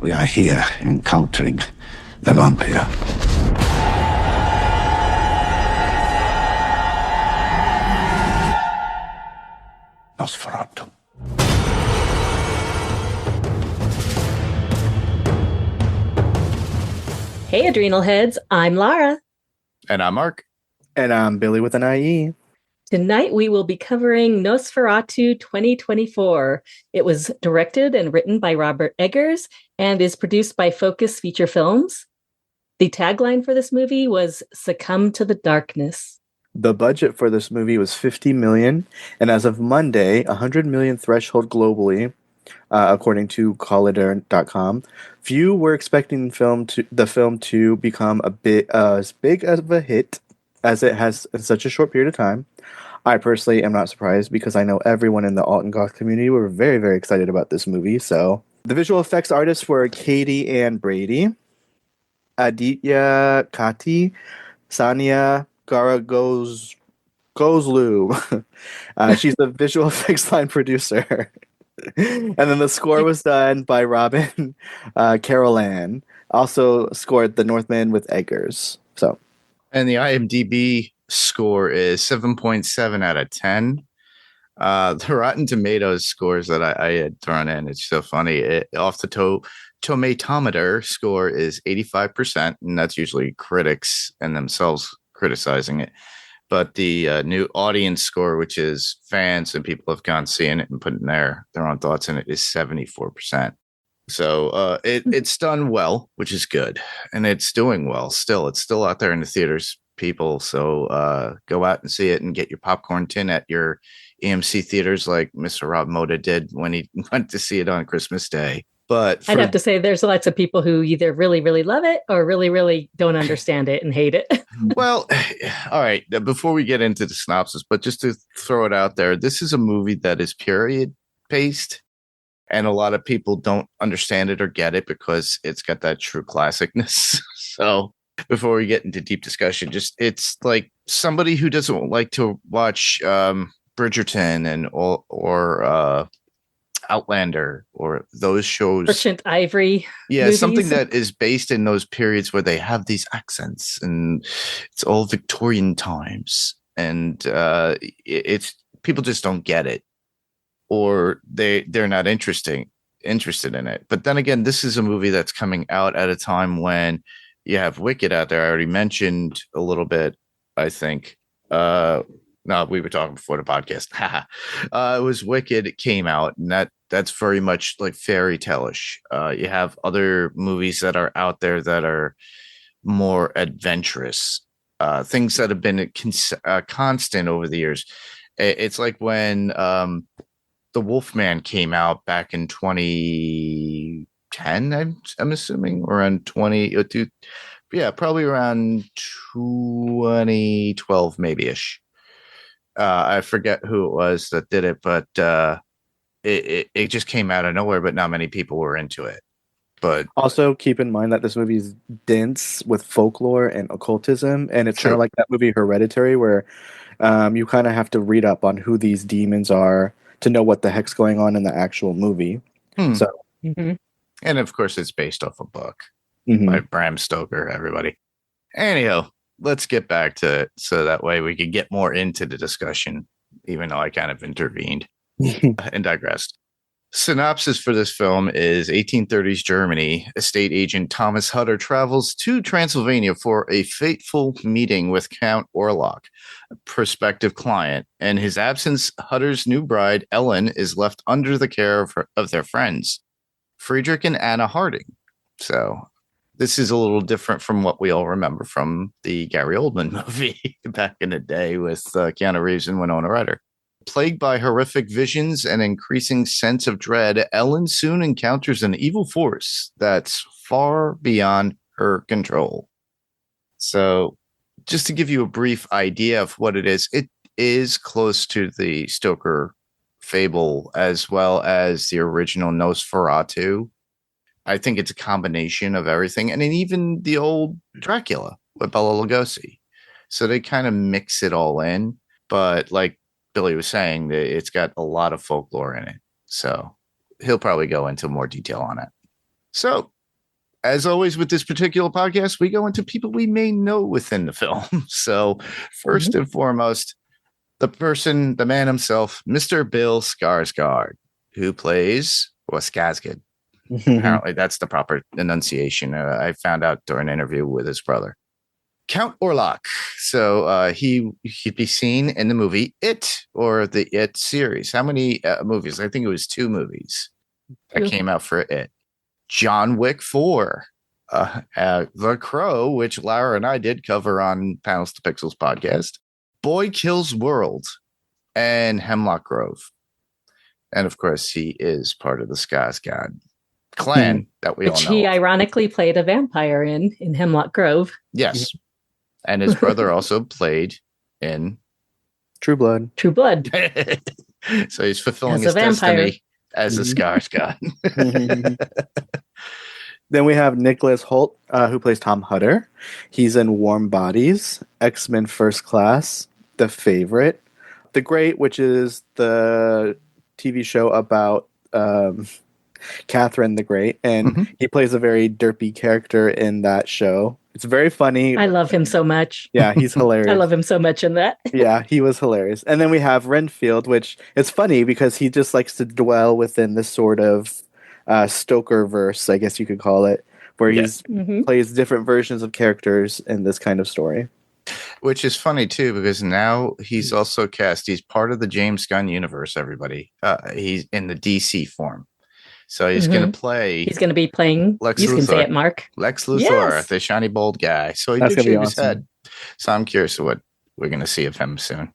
We are here encountering the vampire. Nosferatu. Hey, Adrenalheads, I'm Lara. And I'm Mark. And I'm Billy with an IE. Tonight we will be covering Nosferatu 2024. It was directed and written by Robert Eggers and is produced by Focus Feature Films. The tagline for this movie was Succumb to the Darkness. The budget for this movie was $50 million, and as of Monday, $100 million threshold globally, according to Collider.com. Few were expecting the film to become a bit as big of a hit as it has in such a short period of time. I personally am not surprised because I know everyone in the alt and goth community were very, very excited about this movie. So the visual effects artists were Katie Ann Brady, Aditya Kati, Sania Garagozlu. She's the visual effects line producer. And then the score was done by Robin Carolan. Also scored The Northman with Eggers. And the IMDb score is 7.7 out of 10. The Rotten Tomatoes scores that I had thrown in, it's so funny. Off the tomatometer score is 85%, and that's usually critics and themselves criticizing it. But the new audience score, which is fans and people have gone seeing it and putting their own thoughts in it, is 74%. So it's done well, which is good. And it's doing well still. It's still out there in the theaters, people. So go out and see it and get your popcorn tin at your AMC theaters like Mr. Rob Moda did when he went to see it on Christmas Day. But I'd have to say there's lots of people who either really, really love it or really, really don't understand it and hate it. Well, all right. Before we get into the synopsis, but just to throw it out there, this is a movie that is period paced. And a lot of people don't understand it or get it because it's got that true classicness. So before we get into deep discussion, it's like somebody who doesn't like to watch Bridgerton and or Outlander or those shows. Merchant Ivory. Yeah, movies. Something that is based in those periods where they have these accents and it's all Victorian times. And it's people just don't get it. Or they're not interested in it. But then again, this is a movie that's coming out at a time when you have Wicked out there. I already mentioned a little bit, I think. No, we were talking before the podcast. It was Wicked. It came out, and that's very much like fairy tale-ish. You have other movies that are out there that are more adventurous. Things that have been constant over the years. It's like when The Wolfman came out back in 2010, I'm assuming, or around 20, probably around 2012, maybe-ish. I forget who it was that did it, but it just came out of nowhere, but not many people were into it. But also keep in mind that this movie is dense with folklore and occultism, and it's kind of like that movie Hereditary, where you kind of have to read up on who these demons are to know what the heck's going on in the actual movie. So, and of course, it's based off a book by Bram Stoker. Everybody. Anyhow, let's get back to it so that way we can get more into the discussion, even though I kind of intervened and digressed. Synopsis for this film is 1830s Germany. Estate agent Thomas Hutter travels to Transylvania for a fateful meeting with Count Orlok, a prospective client. In his absence, Hutter's new bride, Ellen, is left under the care of their friends, Friedrich and Anna Harding. So this is a little different from what we all remember from the Gary Oldman movie back in the day with Keanu Reeves and Winona Ryder. Plagued by horrific visions and increasing sense of dread, Ellen soon encounters an evil force that's far beyond her control. So, just to give you a brief idea of what it is close to the Stoker fable as well as the original Nosferatu. I think it's a combination of everything, and then even the old Dracula with Bela Lugosi. So they kind of mix it all in, but like Billy was saying, it's got a lot of folklore in it. So he'll probably go into more detail on it. So, as always with this particular podcast, we go into people we may know within the film. So, first and foremost, the man himself, Mr. Bill Skarsgård, who plays Skarsgård. Apparently, that's the proper enunciation. I found out during an interview with his brother, Count Orlok. So he'd be seen in the movie It, or the It series. How many movies? I think it was 2 movies that came out for It. John Wick 4, The Crow, which Lara and I did cover on Panels to Pixels podcast, Boy Kills World, and Hemlock Grove. And of course, he is part of the Skarsgård clan that we all know. He ironically played a vampire in Hemlock Grove. Yes. And his brother also played in True Blood. True Blood. So he's fulfilling As his a vampire. destiny as a Skarsgård. Then we have Nicholas Hoult, who plays Tom Hutter. He's in Warm Bodies, X-Men First Class, The Favorite, The Great, which is the TV show about Catherine the Great, and he plays a very derpy character in that show. It's very funny. I love him so much. Yeah, he's hilarious. I love him so much in that. Yeah, he was hilarious. And then we have Renfield, which is funny because he just likes to dwell within this sort of Stoker verse, I guess you could call it, where he's plays different versions of characters in this kind of story. Which is funny too, because now he's also cast. He's part of the James Gunn universe. Everybody, he's in the DC form, so he's going to play. He's going to be playing. Lex you Luthor. can say it, Mark. Lex Luthor, Yes. the shiny bald guy. So he That's did gonna be shave his awesome. head. So I'm curious what we're going to see of him soon.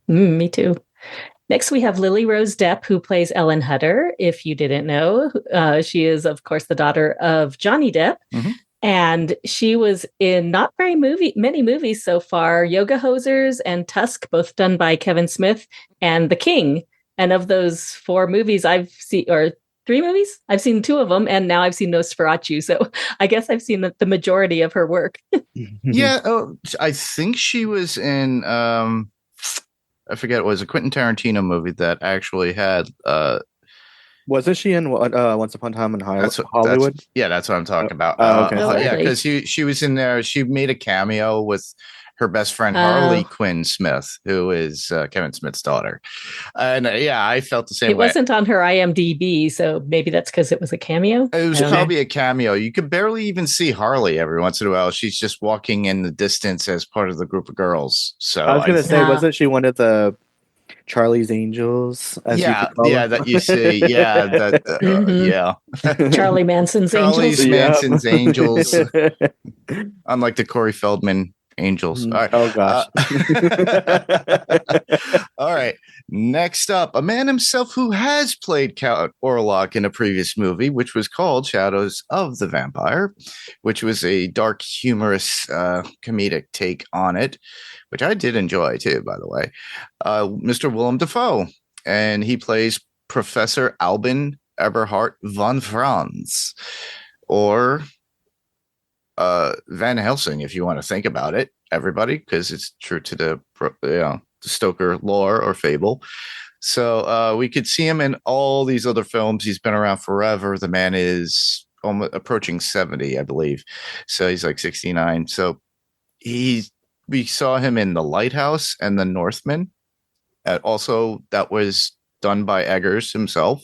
Me too. Next, we have Lily Rose Depp, who plays Ellen Hutter. If you didn't know, she is, of course, the daughter of Johnny Depp. And she was in not very many movies so far. Yoga Hosers and Tusk, both done by Kevin Smith, and The King. And of those 4 movies I've seen, or 3 movies, I've seen 2 of them, and now I've seen Nosferatu. So I guess I've seen the majority of her work. Yeah, I think she was in. I forget, it was a Quentin Tarantino movie that actually had. Wasn't she in Once Upon a Time in Hollywood? That's what I'm talking about. Okay. Yeah, because she was in there. She made a cameo with her best friend Harley Quinn Smith, who is Kevin Smith's daughter. And I felt the same way. It wasn't on her IMDb, so maybe that's because it was a cameo. It was probably a cameo. You could barely even see Harley every once in a while. She's just walking in the distance as part of the group of girls. So I was going to say, wasn't she one of the Charlie's Angels? That you see. Yeah, Charlie Manson's Charlie's Angels. Manson's Angels. Unlike the Corey Feldman Angels. All right. Oh gosh. All right. Next up, a man himself who has played Count Orlok in a previous movie, which was called Shadows of the Vampire, which was a dark, humorous, comedic take on it, which I did enjoy too, by the way. Mr. Willem Dafoe, and he plays Professor Albin Eberhard von Franz, or Van Helsing, if you want to think about it, everybody, because it's true to the Stoker lore or fable. So we could see him in all these other films. He's been around forever. The man is almost approaching 70, I believe. So he's like 69. So we saw him in The Lighthouse and The Northman. Also, that was done by Eggers himself.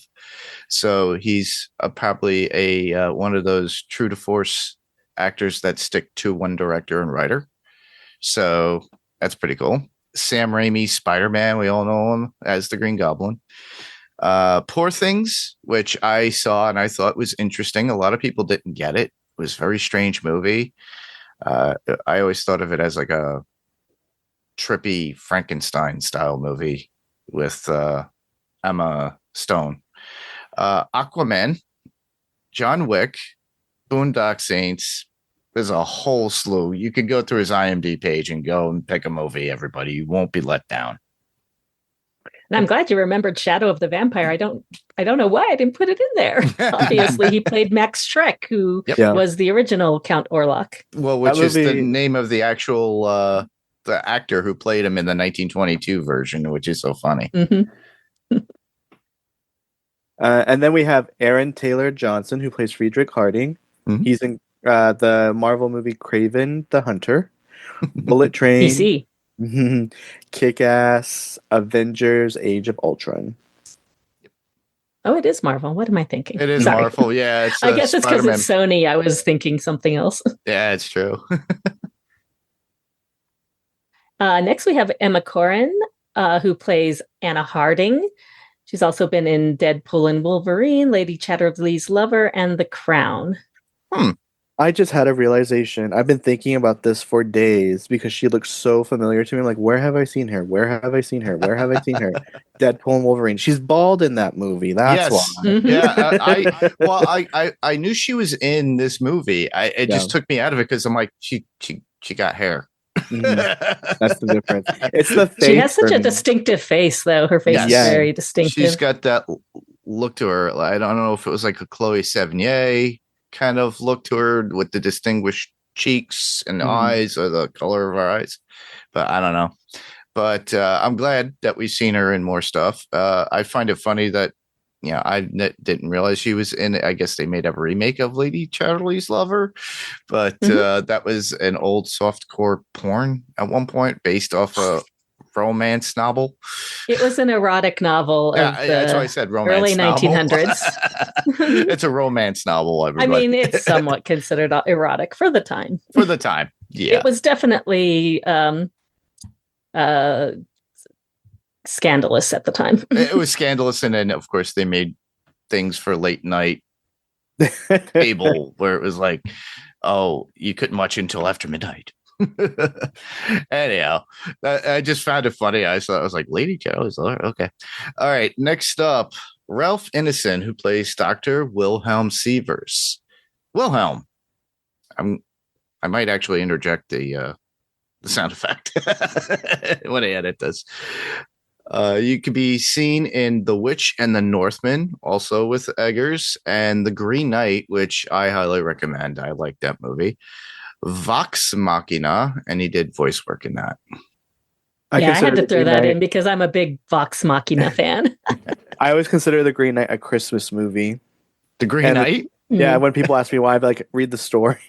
So he's probably a one of those true to force actors that stick to one director and writer. So that's pretty cool. Sam Raimi's Spider-Man, we all know him as the Green Goblin. Poor Things, which I saw and I thought was interesting. A lot of people didn't get it. It was a very strange movie. I always thought of it as like a trippy Frankenstein style movie with Emma Stone. Aquaman, John Wick, Boondock Saints. There's a whole slew. You could go through his IMDb page and go and pick a movie, everybody. You won't be let down. And I'm glad you remembered Shadow of the Vampire. I don't know why I didn't put it in there. Obviously, he played Max Schreck, who was the original Count Orlok. Well, which is the name of the actual the actor who played him in the 1922 version, which is so funny. And then we have Aaron Taylor Johnson, who plays Friedrich Harding. Mhm. He's in the Marvel movie Kraven the Hunter, Bullet Train, DC. Kick-Ass, Avengers, Age of Ultron. Oh, it is Marvel. What am I thinking? It is Sorry. Marvel. Yeah, it's I guess it's because Spider-Man. it's Sony. I was thinking something else. Yeah, it's true. Next, we have Emma Corrin, who plays Anna Harding. She's also been in Deadpool and Wolverine, Lady Chatterley's Lover, and The Crown. I just had a realization. I've been thinking about this for days because she looks so familiar to me. I'm like, where have I seen her? Where have I seen her? Where have I seen her? Deadpool and Wolverine. She's bald in that movie. That's why. Mhm. Yeah. I knew she was in this movie. It just took me out of it because I'm like, she got hair. That's the difference. It's the face. She has such for a me. distinctive face, though. Her face Yes. is very distinctive. She's got that look to her. I don't know if it was like a Chloe Sevigny kind of look to her with the distinguished cheeks and eyes, or the color of her eyes, but I don't know. But I'm glad that we've seen her in more stuff. I find it funny that I didn't realize she was in it. I guess they made a remake of Lady Chatterley's Lover, but that was an old softcore porn at one point based off a romance novel. It was an erotic novel of That's why I said romance early novel. 1900s. It's a romance novel, everybody. I mean, it's somewhat considered erotic for the time. For the time, yeah. It was definitely scandalous at the time. It was scandalous, and then of course they made things for late night cable where it was like, oh, you couldn't watch until after midnight. Anyhow, I just found it funny. I was like, Lady Chatterley's Lover. Okay. All right. Next up, Ralph Ineson, who plays Dr. Wilhelm Sievers. Wilhelm. I might actually interject the sound effect when I edit this. You could be seen in The Witch and the Northman, also with Eggers, and The Green Knight, which I highly recommend. I like that movie. Vox Machina, and he did voice work in that. I had to throw that in because I'm a big Vox Machina fan. I always consider The Green Knight a Christmas movie. The Green Knight? Yeah, when people ask me why, I'm like, read the story.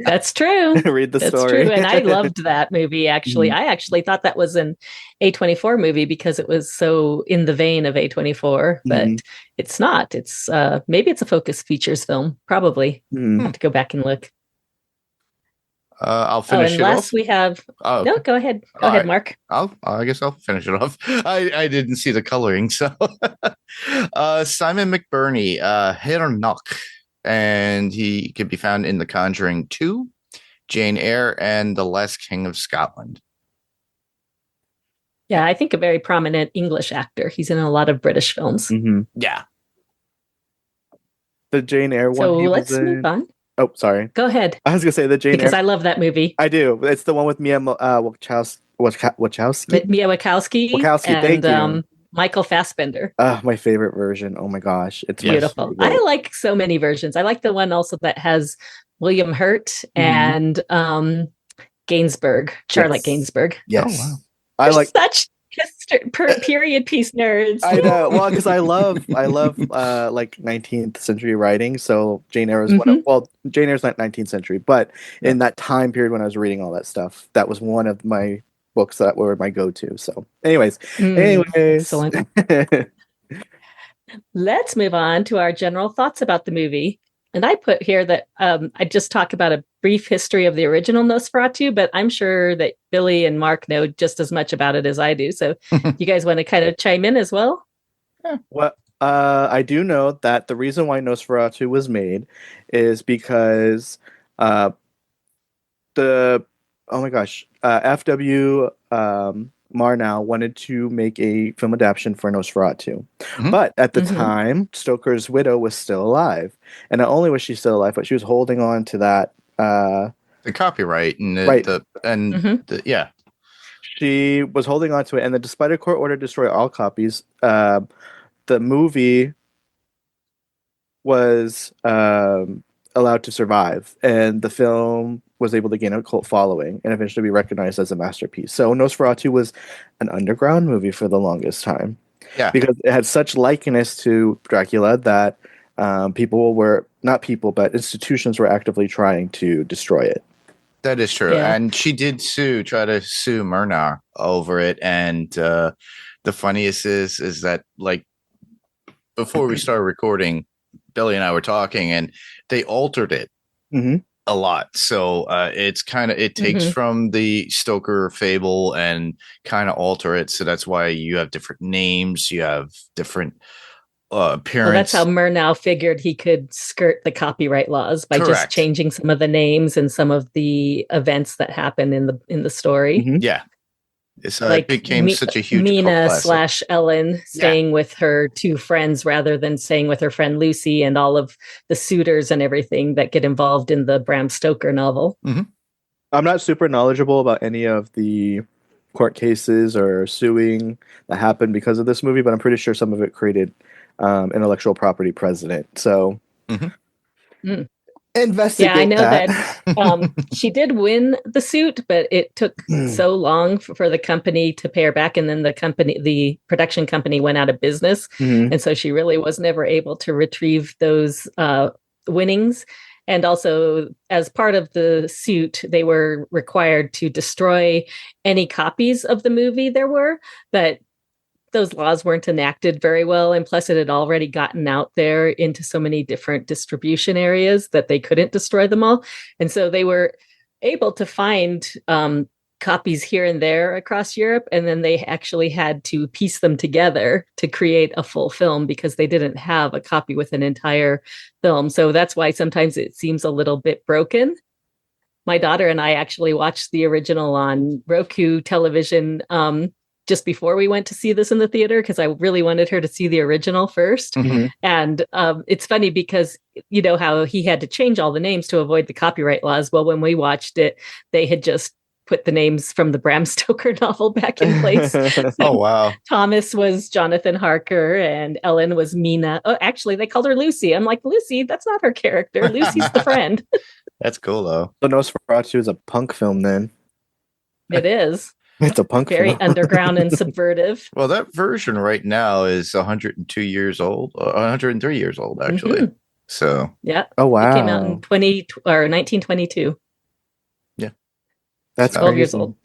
That's true. Read the story. True. And I loved that movie, actually. I actually thought that was an A24 movie because it was so in the vein of A24, but it's not. It's maybe it's a Focus Features film. Probably. I'll have to go back and look. I'll finish it off. We have. Oh, no, go ahead. Go ahead, Mark. I guess I'll finish it off. I didn't see the coloring, so Simon McBurney, Hedernach, and he can be found in The Conjuring 2, Jane Eyre, and The Last King of Scotland. Yeah, I think a very prominent English actor. He's in a lot of British films. Yeah. The Jane Eyre one. So let's move on. Oh, sorry. Go ahead. I was gonna say the Jane Eyre. Because I love that movie. I do. It's the one with Mia Wachowski. Mia Wachowski. Thank you. Michael Fassbender. My favorite version. Oh my gosh, it's beautiful. I like so many versions. I like the one also that has William Hurt and Gainsbourg, Charlotte Gainsbourg. Yes. Oh, wow. I like such period piece nerds. I know. Well, because I love like 19th century writing. So Jane Eyre is Jane Eyre's not 19th century, but in that time period when I was reading all that stuff, that was one of my books that were my go-to. So, anyways, excellent. Let's move on to our general thoughts about the movie. And I put here that I just talk about a brief history of the original Nosferatu, but I'm sure that Billy and Mark know just as much about it as I do. So you guys want to kind of chime in as well? Well, I do know that the reason why Nosferatu was made is because F.W. Murnau wanted to make a film adaptation for Nosferatu. But at the time, Stoker's widow was still alive. And not only was she still alive, but she was holding on to that the copyright and she was holding on to it, and then despite a court order to destroy all copies, the movie was allowed to survive, and the film was able to gain a cult following and eventually be recognized as a masterpiece. So Nosferatu was an underground movie for the longest time. Yeah. because it had such likeness to Dracula that not people, but institutions were actively trying to destroy it. That is true. Yeah. And she did try to sue Murnau over it. And the funniest is that, like, before we started recording, Billy and I were talking, and they altered it a lot. So it takes from the Stoker fable and kind of alter it. So that's why you have different names, you have different appearance. Well, that's how Murnau figured he could skirt the copyright laws by just changing some of the names and some of the events that happen in the story. Yeah. So it became such a huge Mina / Ellen staying with her 2 friends rather than staying with her friend Lucy, and all of the suitors and everything that get involved in the Bram Stoker novel. I'm not super knowledgeable about any of the court cases or suing that happened because of this movie, but I'm pretty sure some of it created intellectual property precedent. So investigate. Yeah, I know that she did win the suit, but it took so long for the company to pay her back, and then the production company went out of business, and so she really was never able to retrieve those winnings. And also, as part of the suit, they were required to destroy any copies of the movie there were, but those laws weren't enacted very well. And plus, it had already gotten out there into so many different distribution areas that they couldn't destroy them all. And so they were able to find copies here and there across Europe. And then they actually had to piece them together to create a full film because they didn't have a copy with an entire film. So that's why sometimes it seems a little bit broken. My daughter and I actually watched the original on Roku television just before we went to see this in the theater, because I really wanted her to see the original first. And it's funny because you know how he had to change all the names to avoid the copyright laws. Well, when we watched it, they had just put the names from the Bram Stoker novel back in place. Oh, wow. Thomas was Jonathan Harker and Ellen was Mina. Oh, actually, they called her Lucy. I'm like, Lucy, that's not her character. Lucy's the friend. That's cool, though. So Nosferatu is a punk film then. It is. It's a punk Very film. underground and subversive. Well, that version right now is 102 years old, 103 years old, actually. So, yeah. Oh, wow. It came out in 1922. Yeah. That's 12 crazy. years old.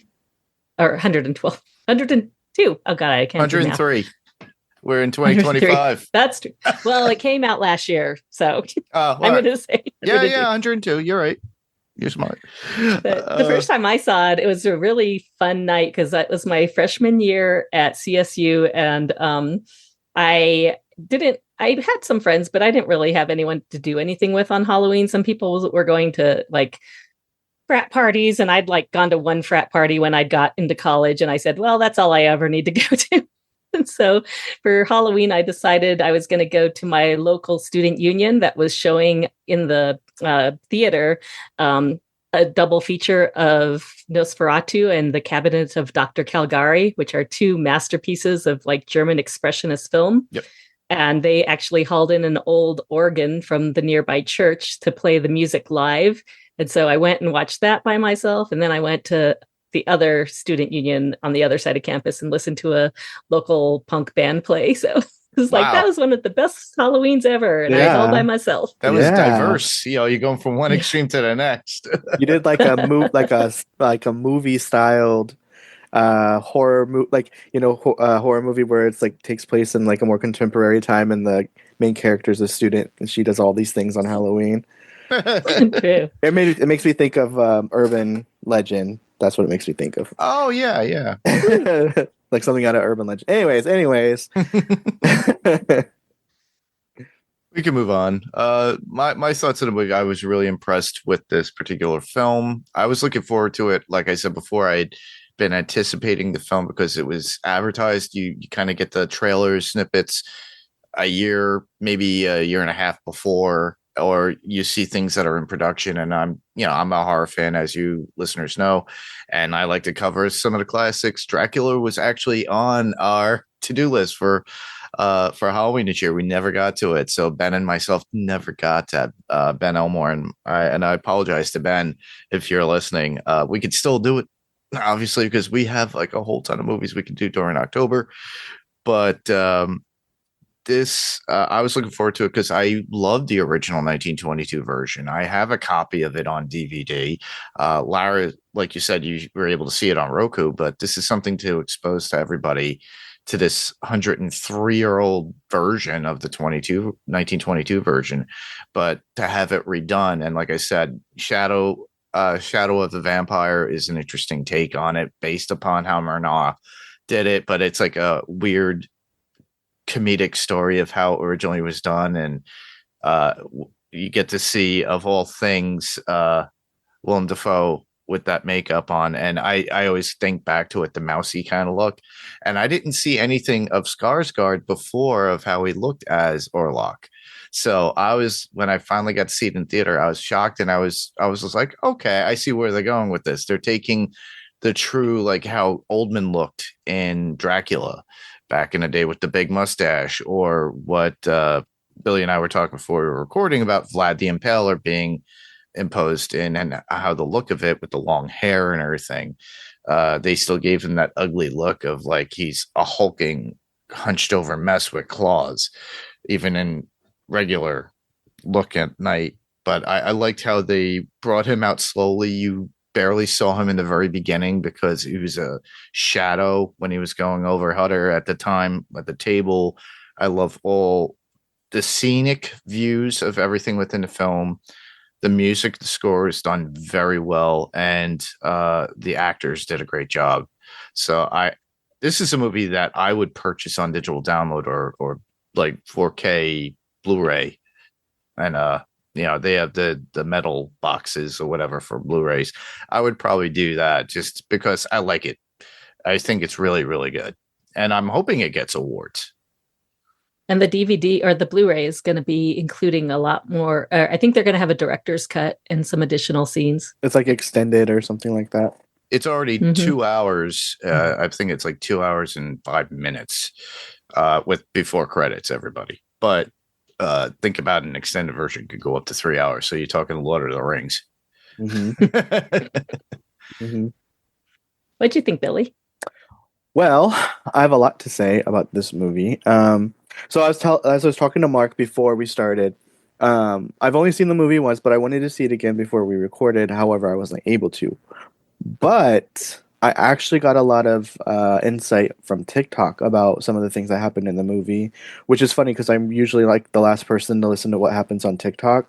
Or 112. 102. Oh, God, I can't do math. 103. We're in 2025. That's true. Well, it came out last year, so Well, I'm going to say. yeah, 102. You're right. You're smart. The first time I saw it, it was a really fun night because that was my freshman year at CSU, and I had some friends, but I didn't really have anyone to do anything with on Halloween. Some people were going to like frat parties, and I'd like gone to one frat party when I got into college, and I said, well, that's all I ever need to go to. And so for Halloween, I decided I was going to go to my local student union that was showing in the theater a double feature of Nosferatu and The Cabinet of Dr. Caligari, which are 2 masterpieces of like German expressionist film. Yep. And they actually hauled in an old organ from the nearby church to play the music live. And so I went and watched that by myself. And then I went to the other student union on the other side of campus and listened to a local punk band play. So it was like, that was one of the best Halloweens ever. And I was all by myself. That was diverse. You know, you're going from one extreme to the next. You did like a movie styled horror movie, horror movie where it's like takes place in like a more contemporary time and the main character is a student and she does all these things on Halloween. True. It makes me think of urban legend. That's what it makes me think of. Oh, yeah. Like something out of urban legend. Anyways. We can move on. My thoughts on the movie, I was really impressed with this particular film. I was looking forward to it. Like I said before, I'd been anticipating the film because it was advertised. You kind of get the trailers, snippets a year, maybe a year and a half before, or you see things that are in production. And I'm a horror fan, as you listeners know, and I like to cover some of the classics. Dracula was actually on our to-do list for Halloween this year. We never got to it. So Ben and myself never got to Ben Elmore. And I apologize to Ben if you're listening. We could still do it, obviously, because we have like a whole ton of movies we can do during October. But this I was looking forward to it because I loved the original 1922 version. I have a copy of it on DVD. Lara, like you said, you were able to see it on Roku, but this is something to expose to everybody to this 103-year-old version of the 1922 version, but to have it redone. And like I said, Shadow of the Vampire is an interesting take on it based upon how Murnau did it, but it's like a weird comedic story of how it originally was done. And you get to see, of all things, Willem Dafoe with that makeup on. And I always think back to it, the mousy kind of look. And I didn't see anything of Skarsgård before of how he looked as Orlok. So when I finally got to see it in theater, I was shocked, and I was just like, okay, I see where they're going with this. They're taking the true, like how Oldman looked in Dracula back in the day with the big mustache, or what Billy and I were talking before we were recording about Vlad the Impaler being imposed in, and how the look of it with the long hair and everything. They still gave him that ugly look of like he's a hulking, hunched over mess with claws, even in regular look at night. But I liked how they brought him out slowly. You barely saw him in the very beginning because he was a shadow when he was going over Hutter at the time at the table. I love all the scenic views of everything within the film. The music, the score is done very well, and the actors did a great job. So this is a movie that I would purchase on digital download or like 4K Blu-ray, and they have the metal boxes or whatever for Blu-rays. I would probably do that just because I like it. I think it's really, really good, and I'm hoping it gets awards. And the DVD or the Blu-ray is going to be including a lot more. I think they're going to have a director's cut and some additional scenes. It's like extended or something like that. It's already 2 hours. I think it's like 2 hours and 5 minutes with before credits, everybody. But think about an extended version could go up to 3 hours. So you're talking Lord of the Rings. What'd you think, Billy? Well, I have a lot to say about this movie. So as I was talking to Mark before we started, I've only seen the movie once, but I wanted to see it again before we recorded. However, I wasn't able to. But I actually got a lot of insight from TikTok about some of the things that happened in the movie, which is funny because I'm usually like the last person to listen to what happens on TikTok.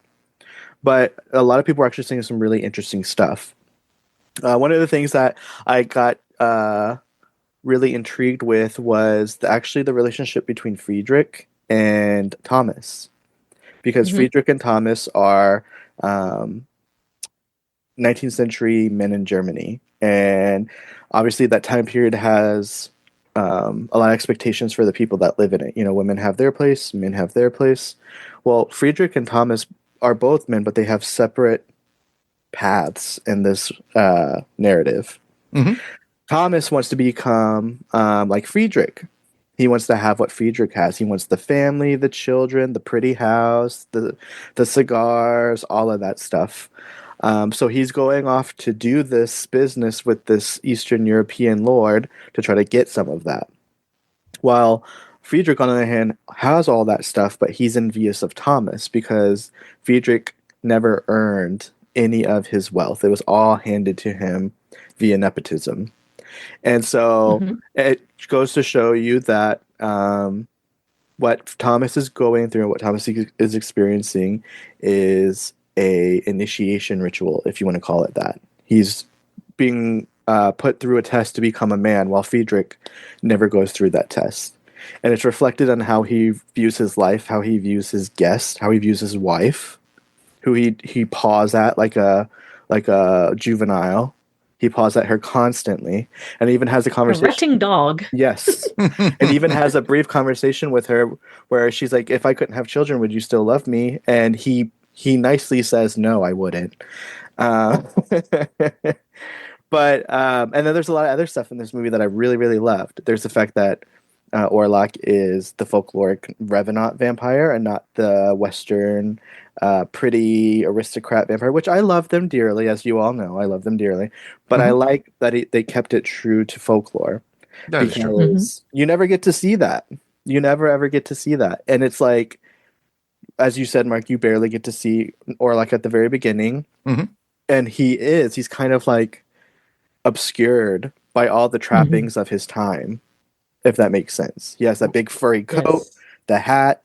But a lot of people are actually saying some really interesting stuff. One of the things that I got really intrigued with was actually the relationship between Friedrich and Thomas, because Friedrich and Thomas are 19th century men in Germany, and obviously that time period has a lot of expectations for the people that live in it. Women have their place, men have their place. Well, Friedrich and Thomas are both men, but they have separate paths in this narrative. Thomas wants to become like Friedrich. He wants to have what Friedrich has. He wants the family, the children, the pretty house, the cigars, all of that stuff. So he's going off to do this business with this Eastern European lord to try to get some of that. While Friedrich, on the other hand, has all that stuff, but he's envious of Thomas because Friedrich never earned any of his wealth. It was all handed to him via nepotism. And so it goes to show you that what Thomas is going through and what Thomas is experiencing is a initiation ritual, if you want to call it that. He's being put through a test to become a man, while Friedrich never goes through that test. And it's reflected on how he views his life, how he views his guest, how he views his wife, who he paws at like a juvenile. He paws at her constantly, and even has a conversation. A retching dog. Yes, and even has a brief conversation with her where she's like, "If I couldn't have children, would you still love me?" And he nicely says, "No, I wouldn't." But and then there's a lot of other stuff in this movie that I really, really loved. There's the fact that Orlok is the folkloric Revenant vampire and not the Western pretty aristocrat vampire, which I love them dearly, as you all know. I love them dearly. But I like that they kept it true to folklore. That is true. because you never get to see that. You never ever get to see that. And it's like, as you said, Mark, you barely get to see Orlok at the very beginning. Mhm. And he's kind of like obscured by all the trappings of his time, if that makes sense. He has that big furry coat, Yes. the hat.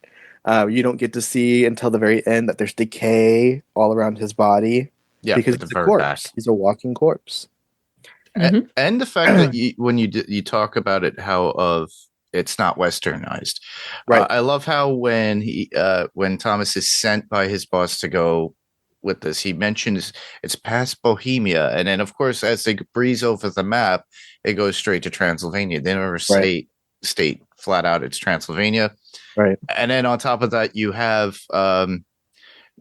You don't get to see until the very end that there's decay all around his body Yeah, because with the he's a fur corpse. hat. He's a walking corpse. And the fact that when you talk about it, it's not westernized. Right. I love how when Thomas is sent by his boss to go with this, he mentions it's past Bohemia, and then of course as they breeze over the map, it goes straight to Transylvania. They never state flat out it's Transylvania. Right. And then on top of that, you have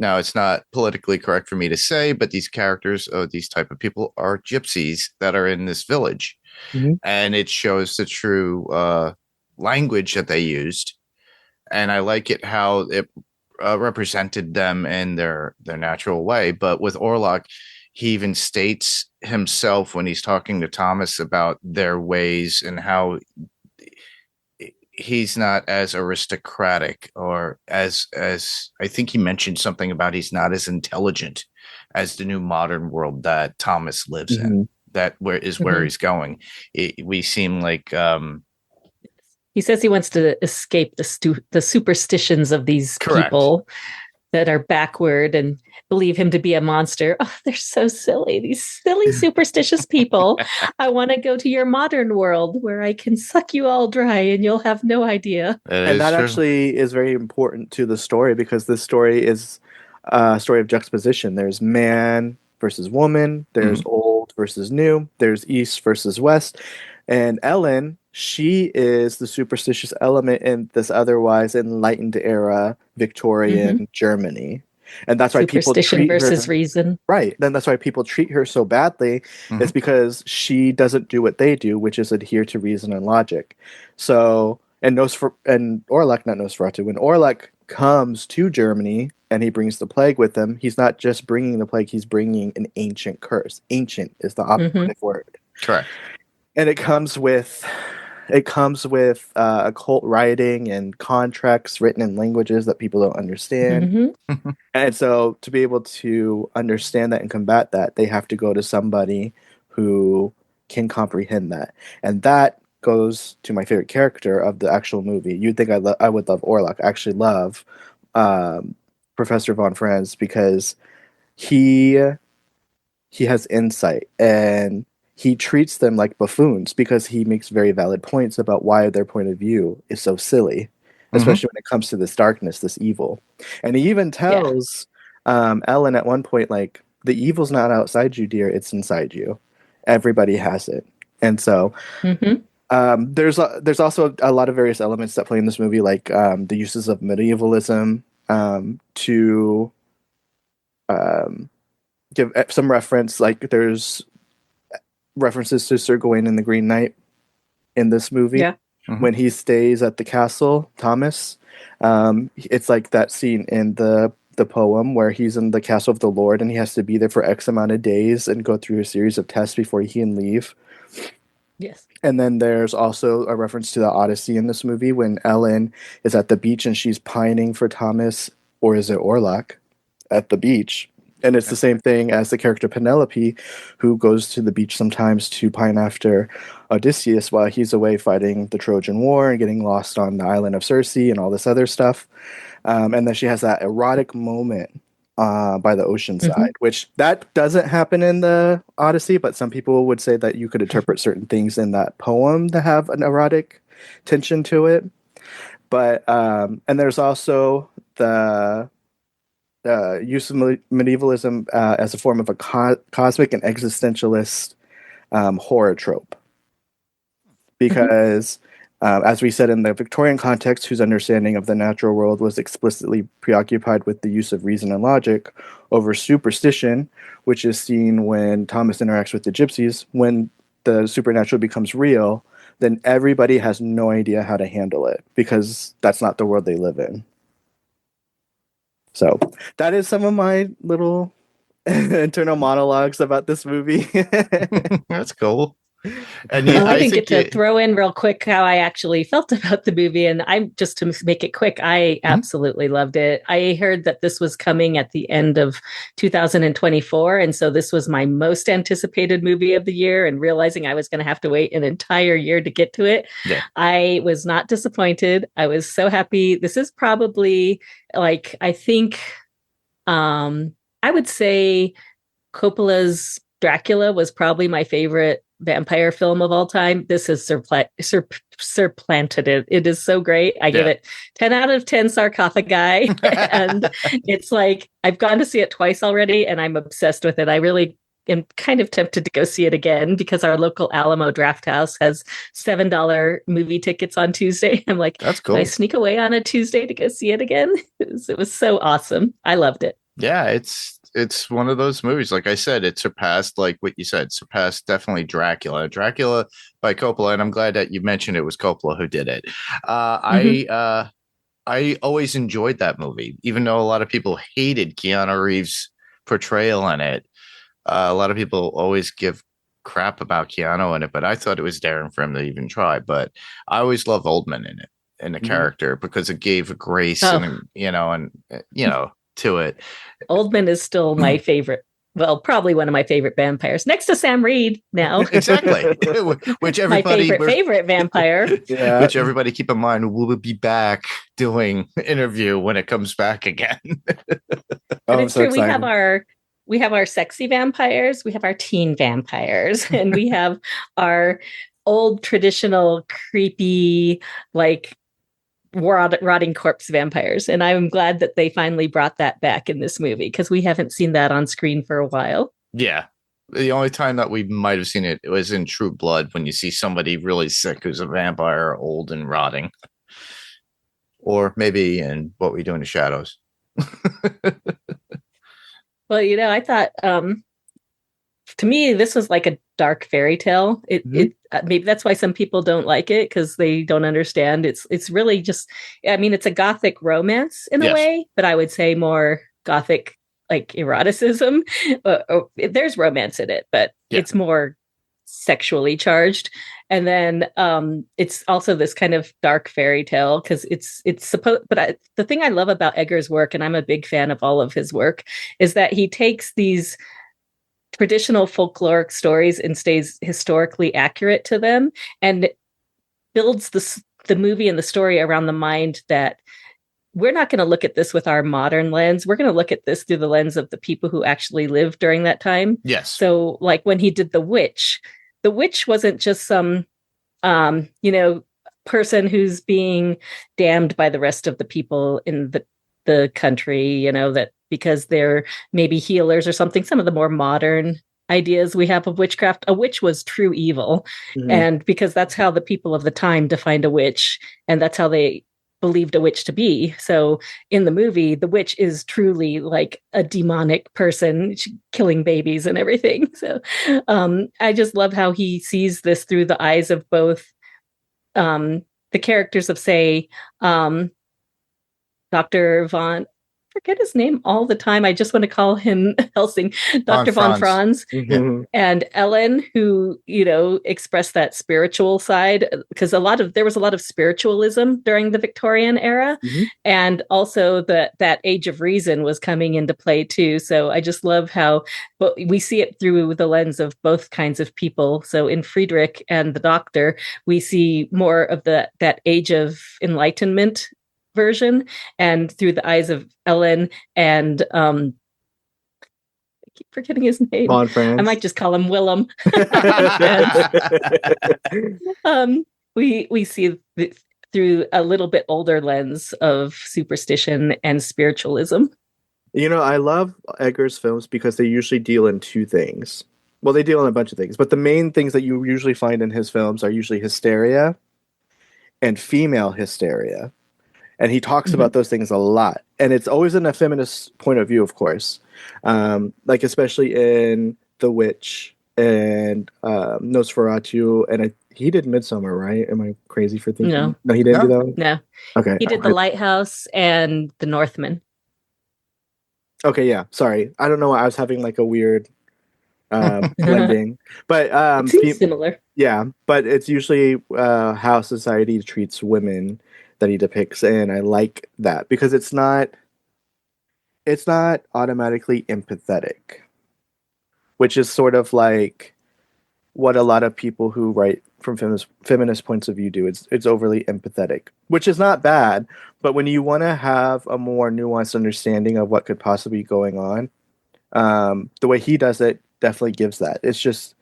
now it's not politically correct for me to say, but these characters, these type of people, are gypsies that are in this village, and it shows the true language that they used. And I like it how it represented them in their natural way. But with Orlok, he even states himself when he's talking to Thomas about their ways and how he's not as aristocratic, or as I think he mentioned something about he's not as intelligent as the new modern world that Thomas lives in. That where he's going. We seem like He says he wants to escape the superstitions of these Correct. people that are backward and believe him to be a monster. Oh, they're so silly. These silly, superstitious people. I want to go to your modern world where I can suck you all dry and you'll have no idea. And that actually is very important to the story, because this story is a story of juxtaposition. There's man versus woman. There's old versus new. There's east versus west. And Ellen, she is the superstitious element in this otherwise enlightened era Victorian Germany. And that's why people treat versus her, reason. right. Then that's why people treat her so badly. It's because she doesn't do what they do, which is adhere to reason and logic. So, and Orlok, not Nosferatu, when Orlok comes to Germany and he brings the plague with him, he's not just bringing the plague, he's bringing an ancient curse. Ancient is the operative word. Correct. And it comes with occult writing and contracts written in languages that people don't understand. And so to be able to understand that and combat that, they have to go to somebody who can comprehend that. And that goes to my favorite character of the actual movie. You'd think I would love Orlok. I actually love Professor Von Franz, because he has insight, and he treats them like buffoons because he makes very valid points about why their point of view is so silly, especially when it comes to this darkness, this evil. And he even tells Ellen at one point, like, the evil's not outside you, dear, it's inside you. Everybody has it. And so there's also a lot of various elements that play in this movie, like the uses of medievalism to give some reference. Like there's references to Sir Gawain and the Green Knight in this movie. When he stays at the castle, Thomas, it's like that scene in the poem where he's in the castle of the Lord and he has to be there for X amount of days and go through a series of tests before he can leave. Yes. And then there's also a reference to the Odyssey in this movie when Ellen is at the beach and she's pining for Thomas, or is it Orlok, at the beach. And it's the same thing as the character Penelope, who goes to the beach sometimes to pine after Odysseus while he's away fighting the Trojan War and getting lost on the island of Circe and all this other stuff. And then she has that erotic moment by the ocean side, which that doesn't happen in the Odyssey, but some people would say that you could interpret certain things in that poem to have an erotic tension to it. But and there's also the use of medievalism as a form of a cosmic and existentialist horror trope. Because, as we said, in the Victorian context, whose understanding of the natural world was explicitly preoccupied with the use of reason and logic over superstition, which is seen when Thomas interacts with the gypsies, when the supernatural becomes real, then everybody has no idea how to handle it, because that's not the world they live in. So that is some of my little internal monologues about this movie. That's cool. And Well, I didn't think get to throw in real quick how I actually felt about the movie. And I'm just to make it quick, I absolutely loved it. I heard that this was coming at the end of 2024. And so this was my most anticipated movie of the year. And realizing I was going to have to wait an entire year to get to it, I was not disappointed. I was so happy. This is probably like, I think, I would say Coppola's Dracula was probably my favorite vampire film of all time. This has supplanted it. It is so great. I give it 10 out of 10 sarcophagi. And it's like, I've gone to see it twice already and I'm obsessed with it. I really am kind of tempted to go see it again because our local Alamo Draft House has $7 movie tickets on Tuesday. I'm like, that's cool. I sneak away on a Tuesday to go see it again. It was so awesome. I loved it. Yeah, it's one of those movies. Like I said, it surpassed, like what you said, surpassed definitely Dracula. Dracula by Coppola, and I'm glad that you mentioned it was Coppola who did it. I always enjoyed that movie, even though a lot of people hated Keanu Reeves' portrayal in it. A lot of people always give crap about Keanu in it, but I thought it was daring for him to even try. But I always loved Oldman in it, in the character, because it gave a grace and to it. Oldman is still my favorite. Well, probably one of my favorite vampires, next to Sam Reed now. Exactly. Which everybody my favorite vampire. Which everybody keep in mind, we'll be back doing interview when it comes back again. But it's true. We have our sexy vampires, we have our teen vampires, and we have our old traditional creepy, like rotting corpse vampires. And I'm glad that they finally brought that back in this movie because we haven't seen that on screen for a while. Yeah. The only time that we might have seen it was in True Blood, when you see somebody really sick who's a vampire, old and rotting. Or maybe in What We Do in the Shadows. Well, I thought to me, this was like a dark fairy tale. Maybe that's why some people don't like it, because they don't understand. It's really just, it's a gothic romance in a way, but I would say more gothic like eroticism. There's romance in it, but it's more sexually charged. And then it's also this kind of dark fairy tale because it's supposed. But the thing I love about Eggers' work, and I'm a big fan of all of his work, is that he takes these traditional folkloric stories and stays historically accurate to them and builds the movie and the story around the mind that we're not going to look at this with our modern lens. We're going to look at this through the lens of the people who actually lived during that time. Yes. So like when he did The Witch wasn't just some, person who's being damned by the rest of the people in the country, that because they're maybe healers or something. Some of the more modern ideas we have of witchcraft, a witch was true evil. And because that's how the people of the time defined a witch, and that's how they believed a witch to be. So in the movie, the witch is truly like a demonic person killing babies and everything. So I just love how he sees this through the eyes of both the characters of, say, Dr. Von, forget his name all the time. I just want to call him Helsing, Dr. Von Franz, and Ellen, who, expressed that spiritual side, because there was a lot of spiritualism during the Victorian era. And also that age of reason was coming into play too. So I just love how we see it through the lens of both kinds of people. So in Friedrich and the Doctor, we see more of that age of enlightenment version, and through the eyes of Ellen and I keep forgetting his name. Von Franz. I might just call him Willem. We see through a little bit older lens of superstition and spiritualism. I love Eggers' films because they usually deal in two things. Well, they deal in a bunch of things, but the main things that you usually find in his films are usually hysteria and female hysteria. And he talks about those things a lot. And it's always in a feminist point of view, of course. Like especially in The Witch and Nosferatu. And he did Midsummer, right? Am I crazy for thinking? No, he didn't do that one? No. Okay. He did The Lighthouse and The Northman. Okay, yeah. Sorry. I don't know why I was having like a weird blending. But it seems similar. Yeah, but it's usually how society treats women that he depicts, and I like that because it's not automatically empathetic, which is sort of like what a lot of people who write from feminist points of view do. It's overly empathetic, which is not bad, but when you want to have a more nuanced understanding of what could possibly be going on, the way he does it definitely gives that. It's just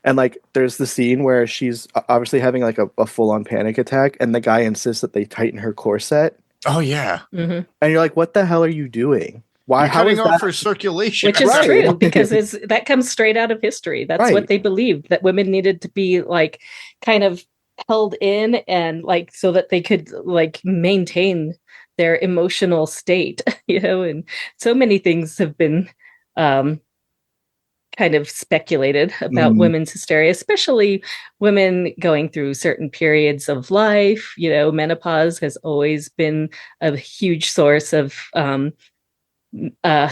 and like there's the scene where she's obviously having like a full-on panic attack, and the guy insists that they tighten her corset, Oh yeah, Mhm. and you're like, what the hell are you doing? Why? you're How is cutting off that her circulation. Which is Right. true because that comes straight out of history. That's Right. what they believed, that women needed to be like kind of held in and like so that they could like maintain their emotional state, and so many things have been um kind of speculated about Mhm. women's hysteria, especially women going through certain periods of life. Menopause has always been a huge source of uh,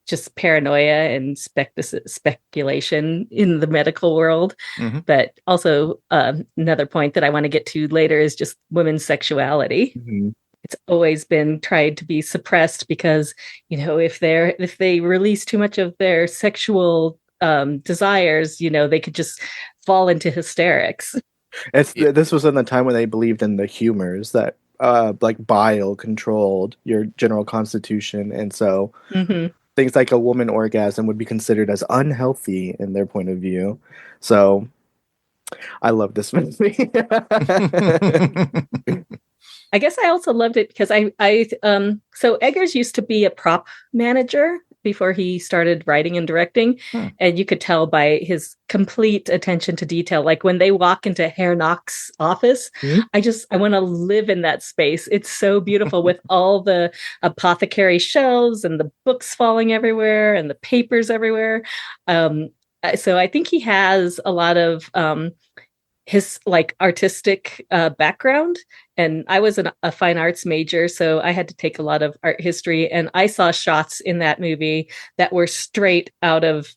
just paranoia and speculation in the medical world. Mm-hmm. But also, another point that I want to get to later is just women's sexuality. Mm-hmm. It's always been tried to be suppressed because, if they release too much of their sexual desires, they could just fall into hysterics. This was in the time when they believed in the humors that like bile controlled your general constitution, and so Mm-hmm. things like a woman orgasm would be considered as unhealthy in their point of view. So I love this movie. I guess I also loved it because so Eggers used to be a prop manager before he started writing and directing. And you could tell by his complete attention to detail. Like when they walk into Herr Knock's office, I want to live in that space. It's so beautiful with all the apothecary shelves and the books falling everywhere and the papers everywhere. So I think he has a lot of his like artistic background, and I was a fine arts major, so I had to take a lot of art history, and I saw shots in that movie that were straight out of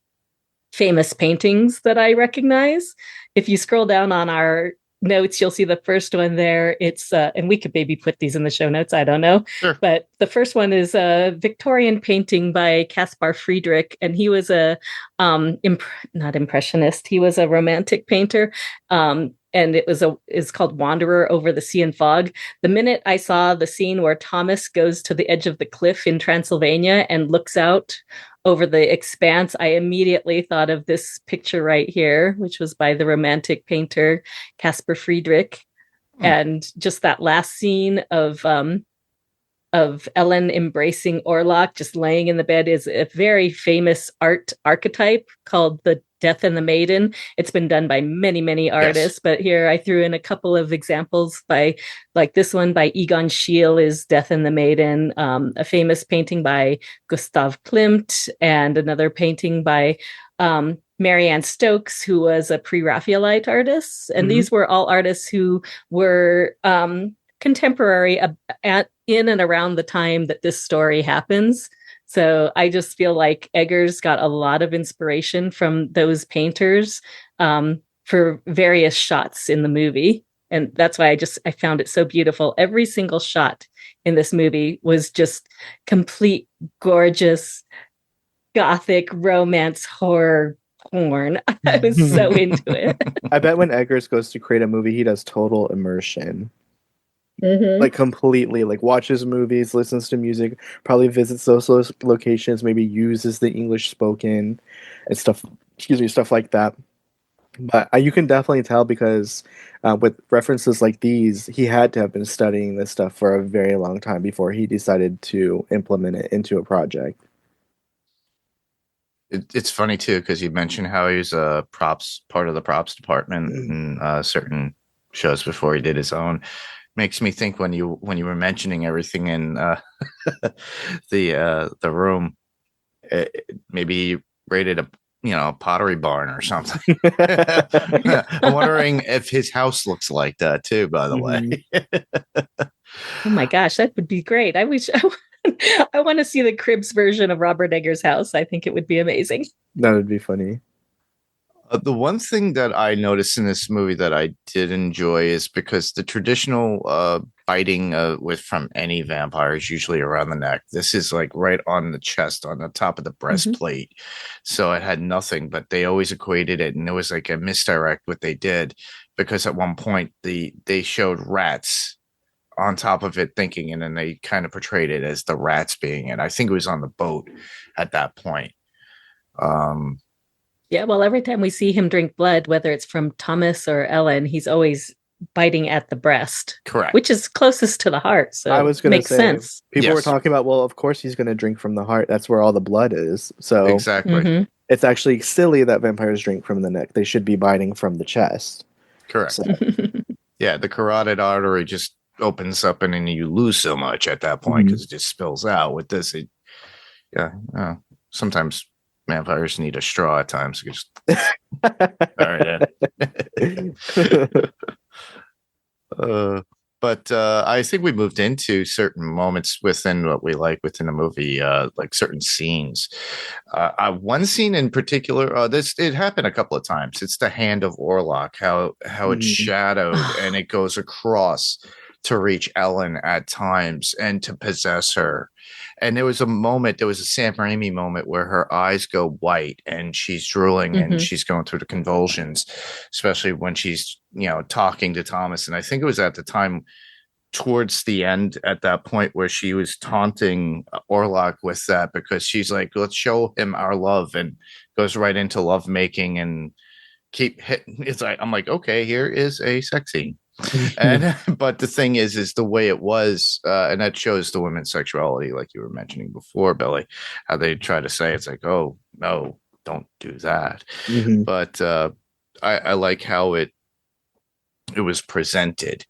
famous paintings that I recognize. If you scroll down on our notes, you'll see the first one there. It's and we could maybe put these in the show notes, I don't know. Sure. But the first one is a Victorian painting by Caspar Friedrich, and he was a not impressionist, he was a romantic painter. And is called Wanderer Over the Sea and Fog. The minute I saw the scene where Thomas goes to the edge of the cliff in Transylvania and looks out over the expanse, I immediately thought of this picture right here, which was by the romantic painter Caspar Friedrich. And just that last scene of Ellen embracing Orlok, just laying in the bed, is a very famous art archetype called the Death and the Maiden. It's been done by many, many artists, but here I threw in a couple of examples by, like this one by Egon Schiele is Death and the Maiden, a famous painting by Gustav Klimt, and another painting by Marianne Stokes, who was a pre-Raphaelite artist. And these were all artists who were contemporary in and around the time that this story happens. So I just feel like Eggers got a lot of inspiration from those painters for various shots in the movie. And that's why I found it so beautiful. Every single shot in this movie was just complete, gorgeous, gothic romance horror porn. I was so into it. I bet when Eggers goes to create a movie, he does total immersion. Like completely, like watches movies, listens to music, probably visits those locations, maybe uses the English spoken and stuff. Excuse me, stuff like that. But you can definitely tell because with references like these, he had to have been studying this stuff for a very long time before he decided to implement it into a project. It's funny too because you mentioned how he's a part of the props department in certain shows before he did his own. Makes me think when you were mentioning everything in the room, maybe he raided a pottery barn or something. I'm wondering if his house looks like that too. By the way, oh my gosh, that would be great. I wish I want to see the Cribs version of Robert Eggers' house. I think it would be amazing. That would be funny. The one thing that I noticed in this movie that I did enjoy is because the traditional biting with from any vampire is usually around the neck. This is like right on the chest, on the top of the breastplate. So it had nothing, but they always equated it, and it was like a misdirect what they did, because at one point they showed rats on top of it thinking, and then they kind of portrayed it as the rats being it. I think it was on the boat at that point. Yeah, well, every time we see him drink blood, whether it's from Thomas or Ellen, he's always biting at the breast. Correct. Which is closest to the heart. So I was going to makes say, sense. people were talking about, well, of course he's going to drink from the heart. That's where all the blood is. So exactly. It's actually silly that vampires drink from the neck. They should be biting from the chest. Correct. So. Yeah, the carotid artery just opens up, and then you lose so much at that point because it just spills out. With this, sometimes vampires need a straw at times. You just but I think we moved into certain moments within what we like within a movie, like certain scenes. One scene in particular, it happened a couple of times. It's the hand of Orlok, how it's shadowed and it goes across to reach Ellen at times and to possess her. And there was a Sam Raimi moment where her eyes go white and she's drooling and she's going through the convulsions, especially when she's, talking to Thomas. And I think it was at the time towards the end at that point where she was taunting Orlok with that, because she's like, let's show him our love, and goes right into love making and keep hitting. It's like, I'm like, okay, here is a sex scene. But the thing is the way it was, and that shows the women's sexuality, like you were mentioning before, Billy, how they try to say it's like, oh no, don't do that. But I like how it was presented.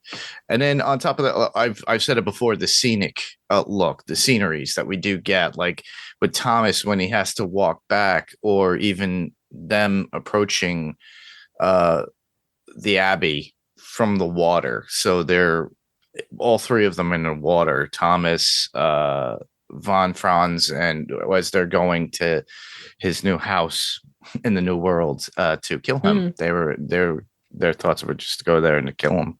And then on top of that, I've said it before, the scenic look, the sceneries that we do get, like with Thomas when he has to walk back, or even them approaching the Abbey from the water. So they're all three of them in the water, Thomas, von Franz, and as they're going to his new house in the new world to kill him. Their thoughts were just to go there and to kill him.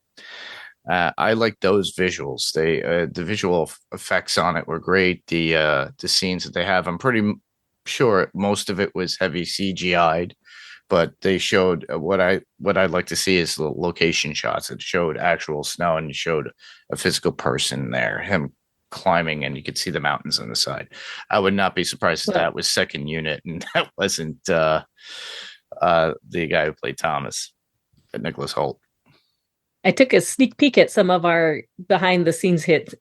I like those visuals. The visual effects on it were great. The scenes that they have, I'm pretty sure most of it was heavy CGI'd, but they showed what I'd like to see is the location shots. It showed actual snow, and you showed a physical person there, him climbing, and you could see the mountains on the side. I would not be surprised if that was second unit and that wasn't the guy who played Thomas, Nicholas Hoult. I took a sneak peek at some of our behind the scenes bits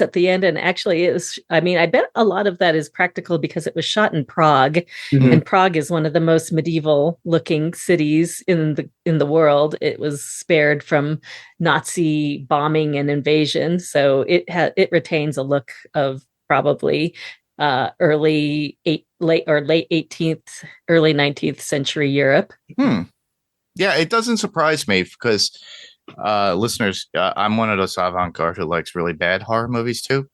at the end, and actually I bet a lot of that is practical because it was shot in Prague, and Prague is one of the most medieval looking cities in the world. It was spared from Nazi bombing and invasion, so it retains a look of probably late 18th, early 19th century Europe. Yeah, it doesn't surprise me because listeners, I'm one of those avant-garde who likes really bad horror movies too,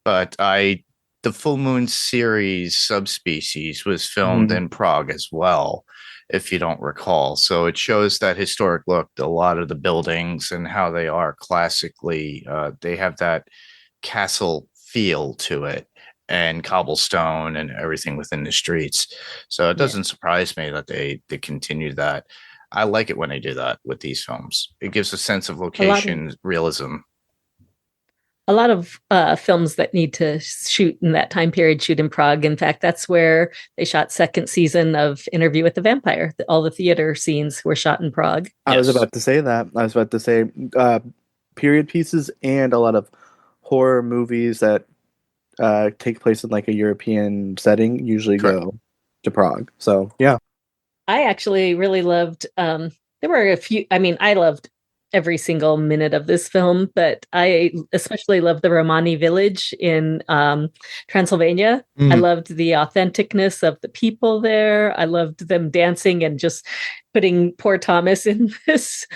but the Full Moon series Subspecies was filmed in Prague as well, if you don't recall. So it shows that historic look, a lot of the buildings and how they are classically, they have that castle feel to it, and cobblestone and everything within the streets. So it doesn't surprise me that they continue that. I like it when they do that with these films. It gives a sense of location realism. A lot of films that need to shoot in that time period shoot in Prague. In fact, that's where they shot second season of Interview with the Vampire. All the theater scenes were shot in Prague. I was about to say that. I was about to say period pieces and a lot of horror movies that take place in like a European setting usually go to Prague. So, yeah. I actually really loved, there were a few, I loved every single minute of this film, but I especially loved the Romani village in Transylvania. I loved the authenticness of the people there. I loved them dancing and just putting poor Thomas in this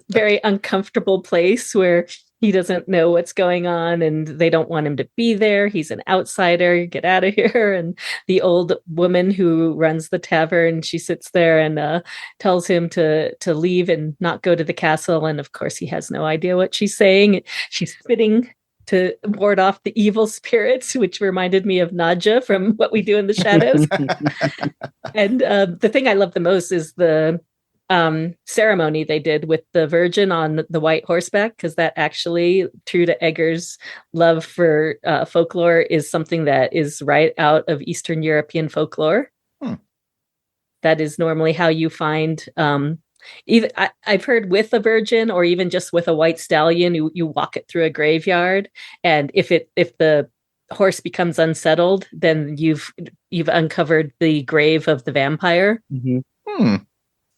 very uncomfortable place where he doesn't know what's going on and they don't want him to be there. He's an outsider. Get out of here. And the old woman who runs the tavern, she sits there and tells him to leave and not go to the castle. And of course, he has no idea what she's saying. She's spitting to ward off the evil spirits, which reminded me of Nadja from What We Do in the Shadows. And the thing I love the most is the ceremony they did with the Virgin on the white horseback, because that actually, true to Eggers' love for folklore, is something that is right out of Eastern European folklore. That is normally how you find even I've heard with a virgin or even just with a white stallion, you walk it through a graveyard, and if the horse becomes unsettled, then you've uncovered the grave of the vampire.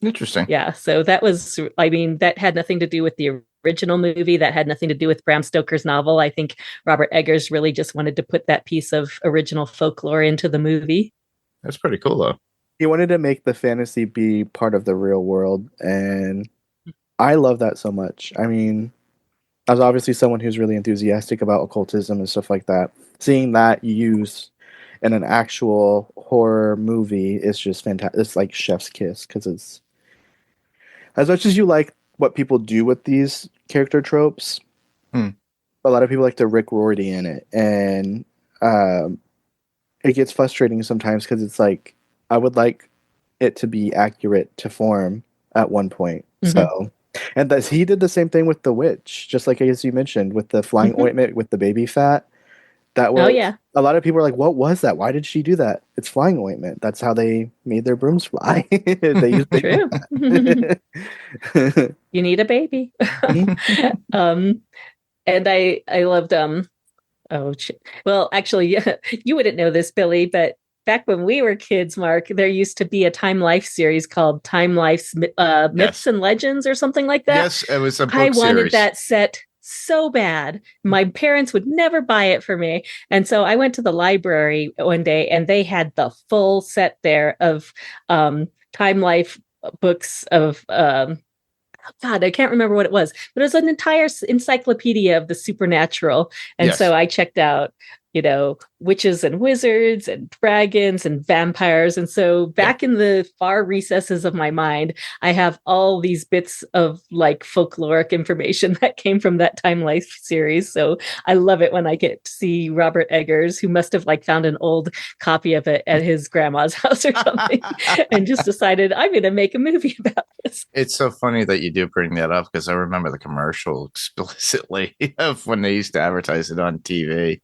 Interesting. Yeah, so that was, I mean, that had nothing to do with the original movie. That had nothing to do with Bram Stoker's novel. I think Robert Eggers really just wanted to put that piece of original folklore into the movie. That's pretty cool, though. He wanted to make the fantasy be part of the real world, and I love that so much. I mean, I was obviously someone who's really enthusiastic about occultism and stuff like that. Seeing that used in an actual horror movie is just fantastic. It's like chef's kiss, because it's, as much as you like what people do with these character tropes, a lot of people like to Rick Rorty in it, and it gets frustrating sometimes because it's like, I would like it to be accurate to form at one point. So, and he did the same thing with the witch, just like as you mentioned with the flying ointment with the baby fat. That was, a lot of people are like, what was that? Why did she do that? It's flying ointment. That's how they made their brooms fly. They used baby fat. You need a baby. And I loved well, actually, you wouldn't know this, Billy, but back when we were kids, Mark, there used to be a Time Life series called Time Life's Myths and Legends or something like that. Yes, it was a book I wanted series. that set so bad. My parents would never buy it for me. And so I went to the library one day and they had the full set there of Time Life books of God, I can't remember what it was, but it was an entire encyclopedia of the supernatural. And so I checked out, witches and wizards and dragons and vampires. And so back in the far recesses of my mind, I have all these bits of like folkloric information that came from that Time Life series. So I love it when I get to see Robert Eggers, who must have like found an old copy of it at his grandma's house or something and just decided, I'm going to make a movie about this. It's so funny that you do bring that up, because I remember the commercial explicitly of when they used to advertise it on TV.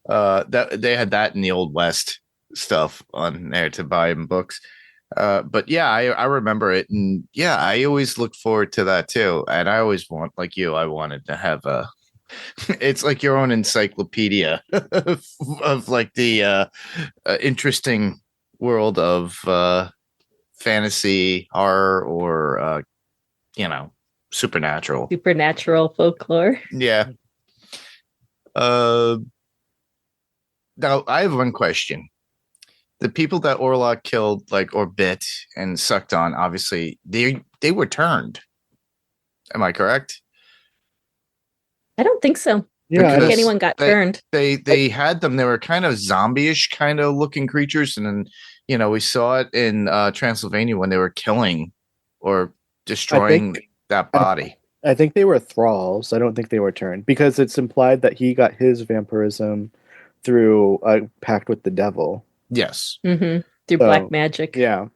That they had that in the Old West stuff on there to buy in books. But yeah, I remember it, and yeah, I always looked forward to that too. And I always I wanted to have it's like your own encyclopedia of like the interesting world of fantasy, horror, or supernatural Folklore. Yeah. Now I have one question. The people that Orlok killed, or bit and sucked on, obviously they were turned. Am I correct? I don't think so. Yeah, I don't think anyone got turned. They had them. They were kind of zombie-ish kind of looking creatures, and then we saw it in Transylvania when they were killing or destroying that body. I think they were thralls. I don't think they were turned, because it's implied that he got his vampirism through a pact with the devil. Yes. Through black magic. Yeah.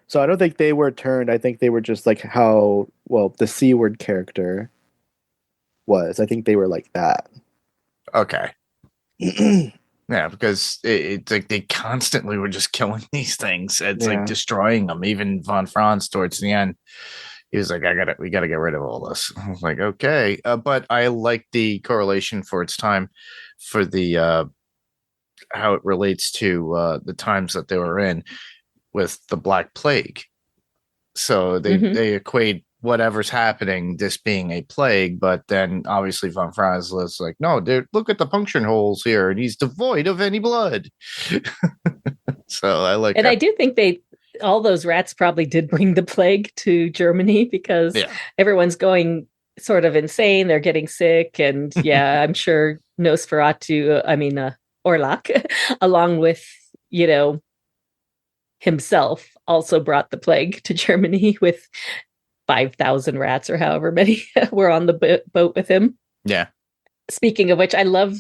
So I don't think they were turned. I think they were just like how, the C-word character was. I think they were like that. Okay. Yeah, because it's like they constantly were just killing these things. It's like destroying them. Even Von Franz towards the end, he was like, we gotta get rid of all this. I was like, okay. But I like the correlation for its time, for the how it relates to the times that they were in with the Black Plague. So they equate whatever's happening, this being a plague, but then obviously Von Franz was like, no, dude, look at the puncture holes here, and he's devoid of any blood. So I like and that. I do think all those rats probably did bring the plague to Germany, because everyone's going sort of insane. They're getting sick. And yeah, I'm sure Orlok, along with, himself, also brought the plague to Germany with 5,000 rats or however many were on the boat with him. Yeah. Speaking of which, I love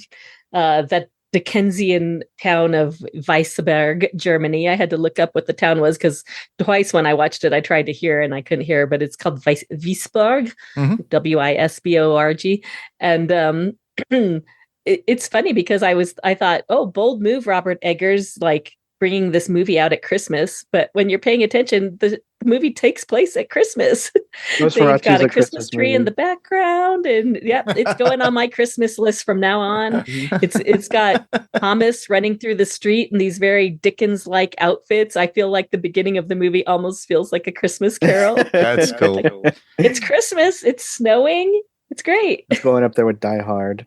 that Dickensian town of Weissenberg, Germany. I had to look up what the town was because twice when I watched it, I tried to hear and I couldn't hear, but it's called Wiesborg, Wisborg. And it's funny because I thought, oh, bold move, Robert Eggers, like bringing this movie out at Christmas. But when you're paying attention, the movie takes place at Christmas. They've got a Christmas tree in the background, and it's going on my Christmas list from now on. It's got Thomas running through the street in these very Dickens-like outfits. I feel like the beginning of the movie almost feels like a Christmas Carol. That's cool. It's Christmas. It's snowing. It's great. It's going up there with Die Hard.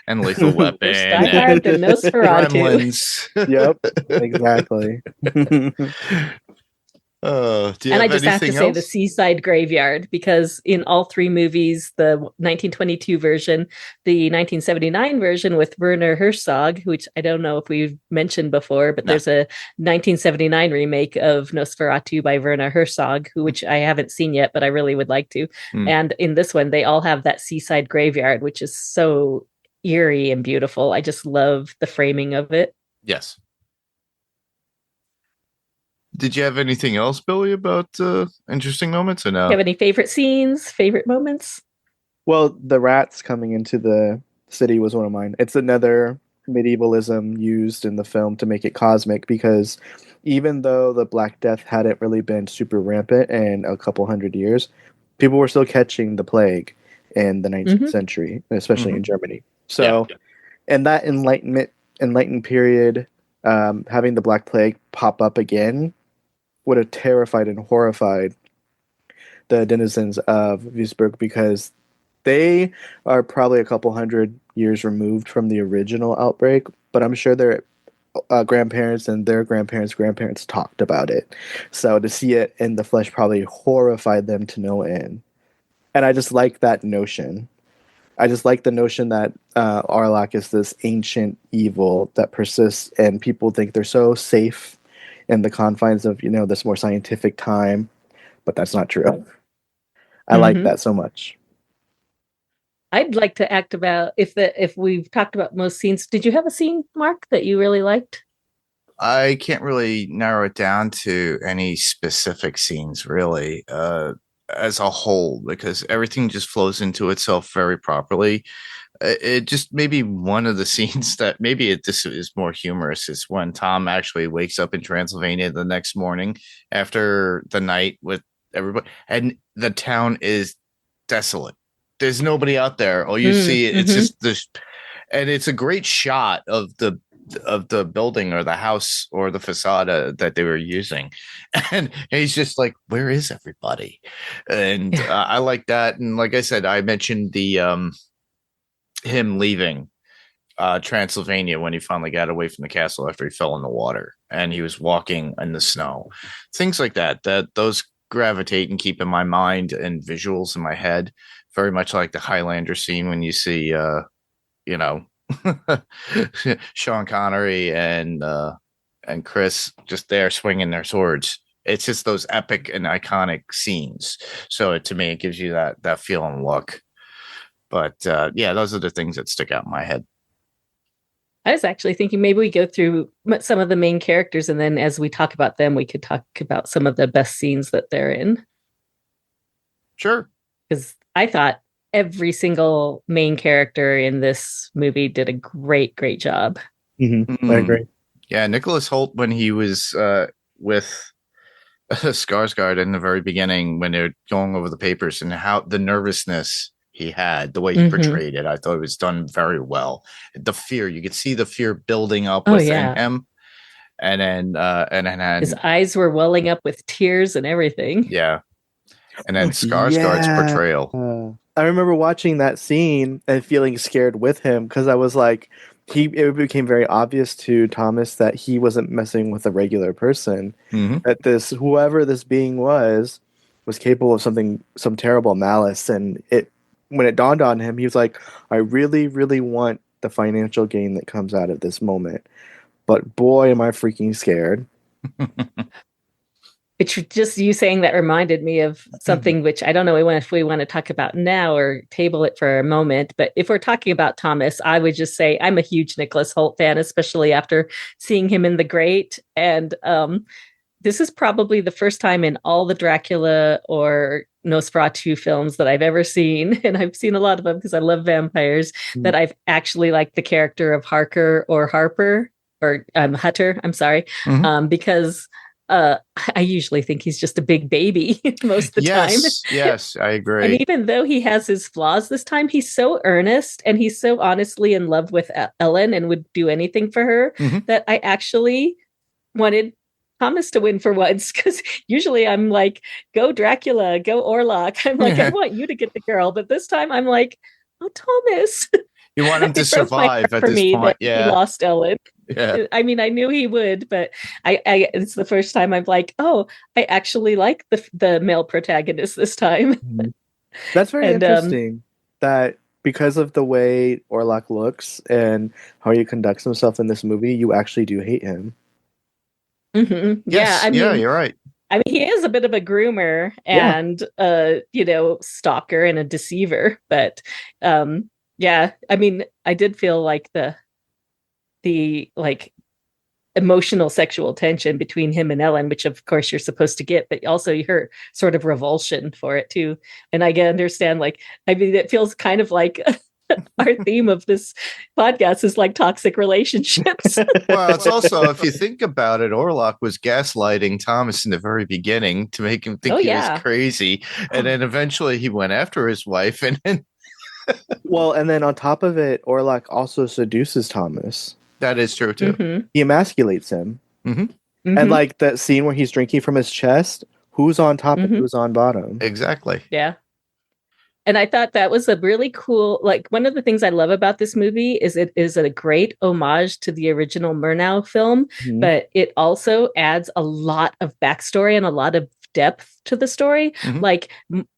And Lethal Weapon. Die Hard and Nosferatu. Gremlins. Yep, exactly. And I just have to say the Seaside Graveyard, because in all three movies, the 1922 version, the 1979 version with Werner Herzog, which I don't know if we've mentioned before, but there's a 1979 remake of Nosferatu by Werner Herzog, which I haven't seen yet, but I really would like to. And in this one, they all have that Seaside Graveyard, which is so eerie and beautiful. I just love the framing of it. Yes. Did you have anything else, Billy, about interesting moments or no? Do you have any favorite scenes, favorite moments? Well, the rats coming into the city was one of mine. It's another medievalism used in the film to make it cosmic, because even though the Black Death hadn't really been super rampant in a couple hundred years, people were still catching the plague in the 19th century, especially in Germany. So, in that enlightened period, having the Black Plague pop up again would have terrified and horrified the denizens of Wiesberg, because they are probably a couple hundred years removed from the original outbreak, but I'm sure their grandparents and their grandparents talked about it. So to see it in the flesh probably horrified them to no end. And I just like that notion. I just like the notion that Orlok is this ancient evil that persists, and people think they're so safe in the confines of, this more scientific time, but that's not true. I like that so much. I'd like to act about if we've talked about most scenes. Did you have a scene, Mark, that you really liked? I can't really narrow it down to any specific scenes, really, as a whole, because everything just flows into itself very properly. It just maybe one of the scenes that this is more humorous is when Tom actually wakes up in Transylvania the next morning after the night with everybody, and the town is desolate. There's nobody out there. All you see, it's just this, and it's a great shot of the building or the house or the facade that they were using, and he's just like, where is everybody? And I like that. And like I said, I mentioned the him leaving Transylvania when he finally got away from the castle after he fell in the water and he was walking in the snow. Things like that those gravitate and keep in my mind and visuals in my head, very much like the Highlander scene when you see Sean Connery and Chris just there swinging their swords. It's just those epic and iconic scenes. So to me, it gives you that feel and look. But those are the things that stick out in my head. I was actually thinking maybe we go through some of the main characters, and then as we talk about them, we could talk about some of the best scenes that they're in. Sure. Because I thought every single main character in this movie did a great, great job. I agree. Yeah, Nicholas Hoult, when he was with Skarsgård in the very beginning, when they're going over the papers and how the nervousness he had, the way he portrayed it, I thought it was done very well. The fear, you could see the fear building up within him, and then his eyes were welling up with tears and everything. Yeah, and then Skarsgård's portrayal. I remember watching that scene and feeling scared with him, because I was like, it became very obvious to Thomas that he wasn't messing with a regular person. That whoever this being was was capable of some terrible malice. And when it dawned on him, he was like, I really, really want the financial gain that comes out of this moment. But boy, am I freaking scared. It's just you saying that reminded me of something which I don't know if we want to talk about now or table it for a moment. But if we're talking about Thomas, I would just say I'm a huge Nicholas Hoult fan, especially after seeing him in The Great. And this is probably the first time in all the Dracula or Nosferatu films that I've ever seen, and I've seen a lot of them because I love vampires, that I've actually liked the character of Harker or Harper or Hutter. I'm sorry, because I usually think he's just a big baby most of the time. Yes, I agree. And even though he has his flaws this time, he's so earnest and he's so honestly in love with Ellen and would do anything for her that I actually wanted Thomas to win for once, because usually I'm like, go Dracula, go Orlok. I'm like, I want you to get the girl. But this time I'm like, oh, Thomas. You want him to survive at this point. Yeah. He lost Ellen. Yeah. I mean, I knew he would, but I it's the first time I'm like, oh, I actually like the male protagonist this time. That's very interesting. That because of the way Orlok looks and how he conducts himself in this movie, you actually do hate him. Yes, yeah, I mean, you're right. I mean, he is a bit of a groomer and stalker and a deceiver, but yeah, I mean, I did feel like the like emotional sexual tension between him and Ellen, which of course you're supposed to get, but also her sort of revulsion for it too. And I can understand, like, I mean, it feels kind of like our theme of this podcast is like toxic relationships. Well, it's also, if you think about it, Orlok was gaslighting Thomas in the very beginning to make him think he was crazy. And then eventually he went after his wife. And then well, and then on top of it, Orlok also seduces Thomas. That is true too. He emasculates him. And like that scene where he's drinking from his chest, who's on top and who's on bottom? Exactly. Yeah. And I thought that was a really cool, like, one of the things I love about this movie is it is a great homage to the original Murnau film, but it also adds a lot of backstory and a lot of depth to the story. Like,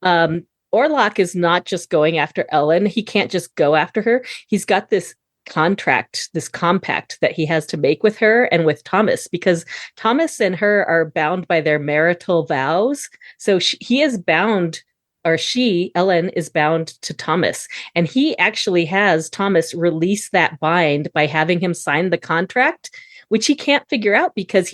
Orlok is not just going after Ellen. He can't just go after her. He's got this compact that he has to make with her and with Thomas, because Thomas and her are bound by their marital vows. So he is bound, or Ellen is bound to Thomas. And he actually has Thomas release that bind by having him sign the contract, which he can't figure out because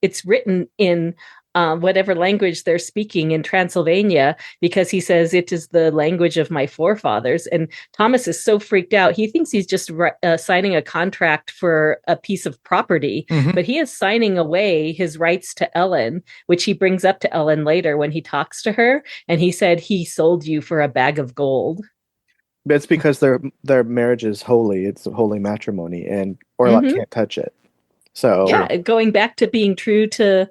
it's written in whatever language they're speaking in Transylvania, because he says it is the language of my forefathers. And Thomas is so freaked out. He thinks he's just signing a contract for a piece of property, but he is signing away his rights to Ellen, which he brings up to Ellen later when he talks to her. And he said he sold you for a bag of gold. It's because their marriage is holy. It's holy matrimony, and Orlok can't touch it. So yeah, going back to being true to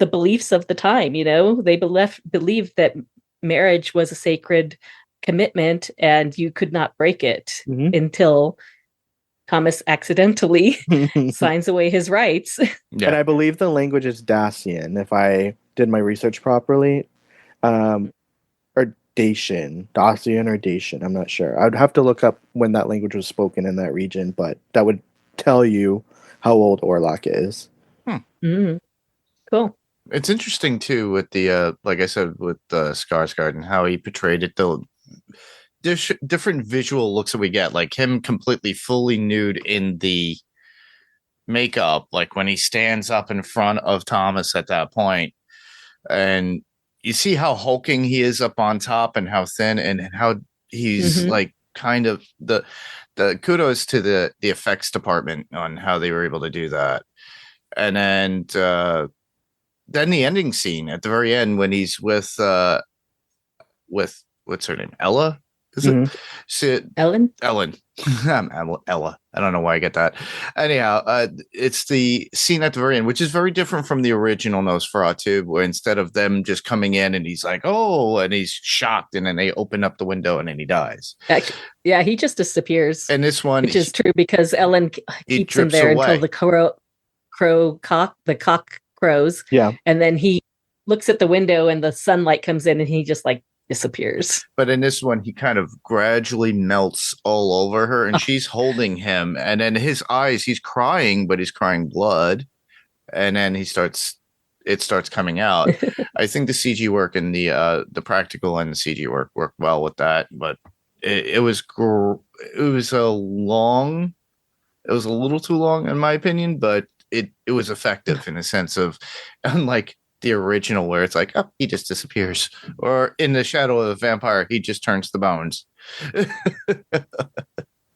the beliefs of the time, they believed that marriage was a sacred commitment and you could not break it until Thomas accidentally signs away his rights. Yeah. And I believe the language is Dacian, if I did my research properly. Or Dacian. Dacian or Dacian, I'm not sure. I'd have to look up when that language was spoken in that region, but that would tell you how old Orlok is. Cool. It's interesting too with the like I said, with Skarsgård and how he portrayed it, the different visual looks that we get, like him completely fully nude in the makeup, like when he stands up in front of Thomas at that point, and you see how hulking he is up on top and how thin and how he's like kind of the kudos to the effects department on how they were able to do that. And then the ending scene at the very end when he's with what's her name? Ella? Is it Ellen? I'm Ella. I don't know why I get that. Anyhow, it's the scene at the very end, which is very different from the original Nosferatu, where instead of them just coming in and he's like, oh, and he's shocked, and then they open up the window and then he dies. Actually, yeah, he just disappears. And this one, which is true because Ellen keeps him there until the cock crows. Yeah. And then he looks at the window and the sunlight comes in and he just like disappears. But in this one, he kind of gradually melts all over her, and she's holding him. And then his eyes, he's crying, but he's crying blood. And then it starts coming out. I think the CG work and the practical and the CG work worked well with that. But it was a little too long in my opinion, but it was effective in a sense of, unlike the original where it's like, oh, he just disappears, or in the shadow of the vampire, he just turns the bones.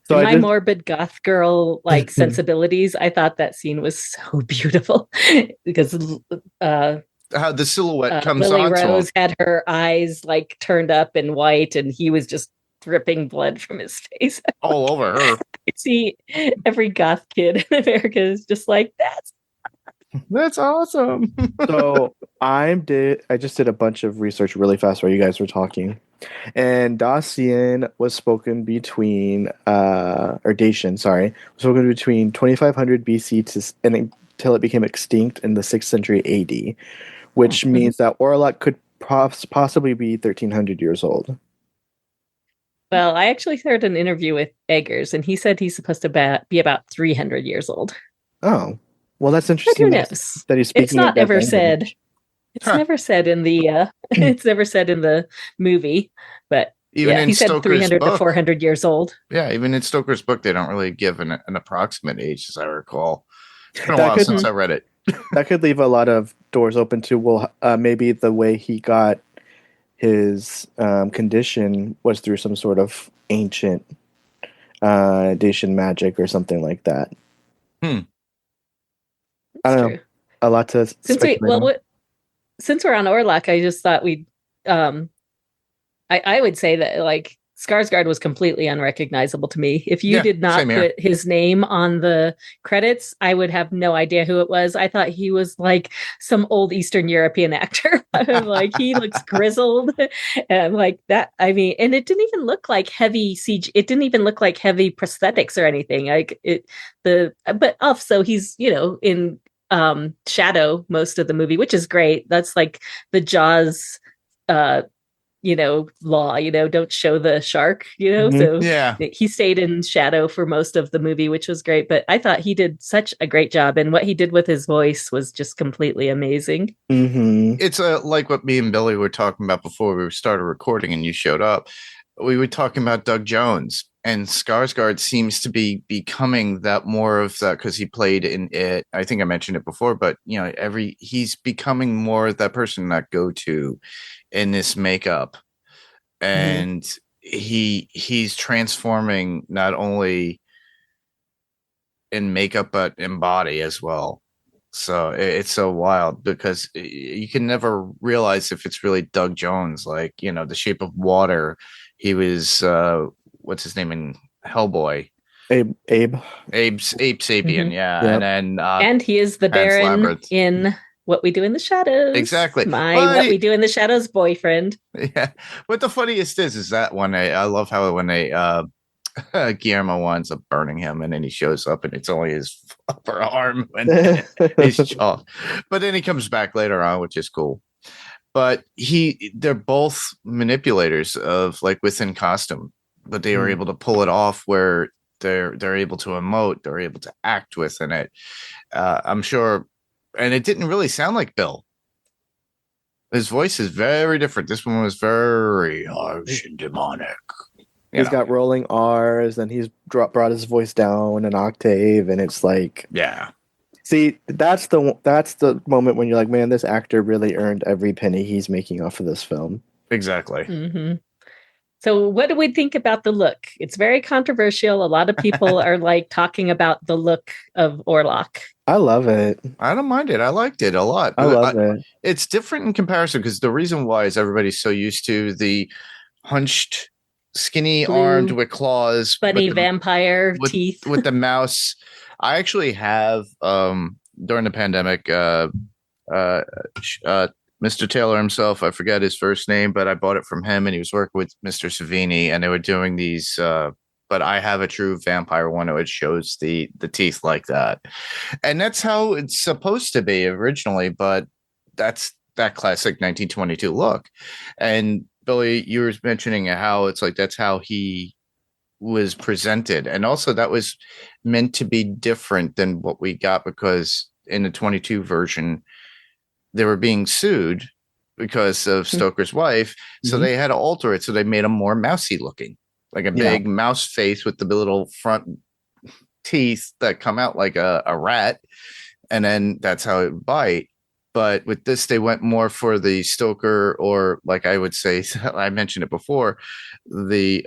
So my morbid goth girl like sensibilities, I thought that scene was so beautiful because how the silhouette comes Lily on. Rose had her eyes like turned up and white, and he was just dripping blood from his face all over her. I see every goth kid in America is just like, that's awesome. So I just did a bunch of research really fast while you guys were talking. And Dacian was spoken between Dacian, was spoken between 2500 BC until it became extinct in the 6th century AD, which means that Orlok could possibly be 1300 years old. Well, I actually heard an interview with Eggers, and he said he's supposed to be about 300 years old. Oh, well, that's interesting. Who knows? That he's speaking. It's not ever said. It's never said in the. It's never said in the movie, but even in he said Stoker's 300 book, to 400 years old. Yeah, even in Stoker's book, they don't really give an approximate age, as I recall. It's been a while since I read it. That could leave a lot of doors open to maybe the way he got his condition was through some sort of ancient Dacian magic or something like that. I don't know. A lot to since we're on Orlok, I just thought we'd I would say that like Skarsgård was completely unrecognizable to me. If you did not put his name on the credits, I would have no idea who it was. I thought he was like some old Eastern European actor. Like he looks grizzled and like that. I mean, and it didn't even look like heavy CG. It didn't even look like heavy prosthetics or anything. Like but also he's, in shadow most of the movie, which is great. That's like the Jaws law, don't show the shark, so he stayed in shadow for most of the movie, which was great. But I thought he did such a great job, and what he did with his voice was just completely amazing. It's like what me and Billy were talking about before we started recording and you showed up. We were talking about Doug Jones, and Skarsgård seems to be becoming that more of that because he played in it. I think I mentioned it before, but he's becoming more of that person that go-to in this makeup, and he's transforming not only in makeup but in body as well. So it's so wild because you can never realize if it's really Doug Jones. Like The Shape of Water, he was what's his name in Hellboy? Abe Sapien, and then and he is the Baron Labyrinth. In What We Do in the Shadows. Exactly. What We Do in the Shadows boyfriend. Yeah. But the funniest is that when I love how when they Guillermo winds up burning him and then he shows up and it's only his upper arm and his jaw. But then he comes back later on, which is cool. But they're both manipulators of like within costume, but they were able to pull it off where they're able to emote, they're able to act within it. I'm sure. And it didn't really sound like Bill. His voice is very different. This one was very harsh and demonic. He's got rolling R's, and he's brought his voice down an octave, and it's like, See, that's the moment when you're like, man, this actor really earned every penny he's making off of this film. Exactly. Mm-hmm. So what do we think about the look? It's very controversial. A lot of people are like talking about the look of Orlok. I love it. I don't mind it. I liked it a lot. I love it. It's different in comparison because the reason why is everybody's so used to the hunched, skinny armed with claws. Funny vampire teeth. With the mouse. I actually have, during the pandemic, Mr. Taylor himself, I forget his first name, but I bought it from him and he was working with Mr. Savini and they were doing these, but I have a true vampire one which shows the teeth like that. And that's how it's supposed to be originally, but that's that classic 1922 look. And Billy, you were mentioning how it's like that's how he was presented, and also that was meant to be different than what we got, because in the 22 version they were being sued because of Stoker's wife, so they had to alter it, so they made him more mousy looking, like a big mouse face with the little front teeth that come out like a rat, and then that's how it bite. But with this, they went more for the Stoker, or like I would say, I mentioned it before, the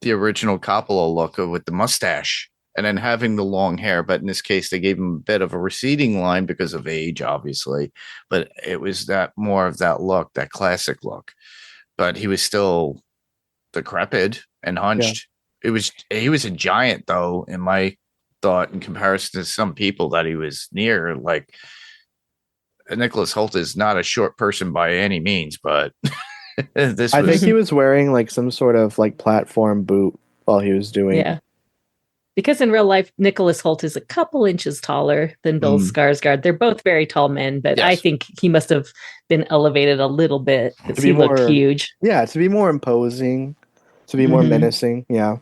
original Coppola look with the mustache and then having the long hair. But in this case, they gave him a bit of a receding line because of age, obviously. But it was that more of that look, that classic look. But he was still decrepit and hunched. Yeah. He was a giant, though, in my thought, in comparison to some people that he was near. Like, Nicholas Hoult is not a short person by any means, but I think he was wearing like some sort of like platform boot while he was doing. Yeah, because in real life, Nicholas Hoult is a couple inches taller than Bill Skarsgård. They're both very tall men, but I think he must have been elevated a little bit because he looked huge. Yeah, to be more imposing, to be more menacing. Yeah.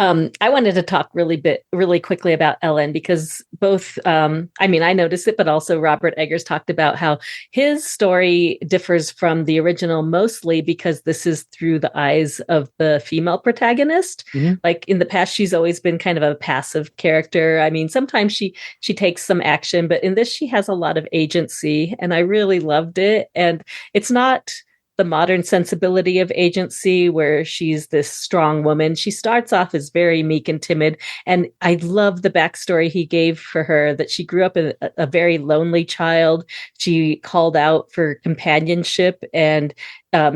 I wanted to talk really quickly about Ellen, because both, I noticed it, but also Robert Eggers talked about how his story differs from the original mostly because this is through the eyes of the female protagonist. Like in the past, she's always been kind of a passive character. I mean, sometimes she takes some action, but in this, she has a lot of agency, and I really loved it. And it's not the modern sensibility of agency where she's this strong woman. She starts off as very meek and timid. And I love the backstory he gave for her, that she grew up a very lonely child. She called out for companionship, and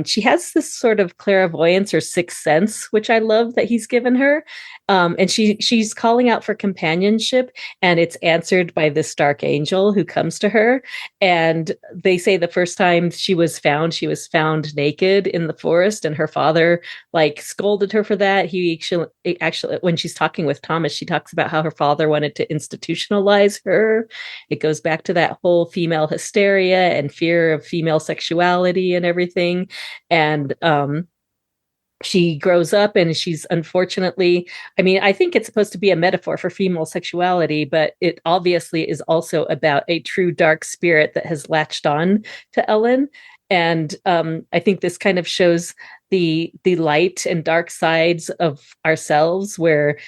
she has this sort of clairvoyance or sixth sense, which I love that he's given her. And she's calling out for companionship, and it's answered by this dark angel who comes to her. And they say the first time she was found naked in the forest, and her father like scolded her for that. He actually, when she's talking with Thomas, she talks about how her father wanted to institutionalize her. It goes back to that whole female hysteria and fear of female sexuality and everything. And she grows up, and she's unfortunately, I think it's supposed to be a metaphor for female sexuality, but it obviously is also about a true dark spirit that has latched on to Ellen. And I think this kind of shows the light and dark sides of ourselves, where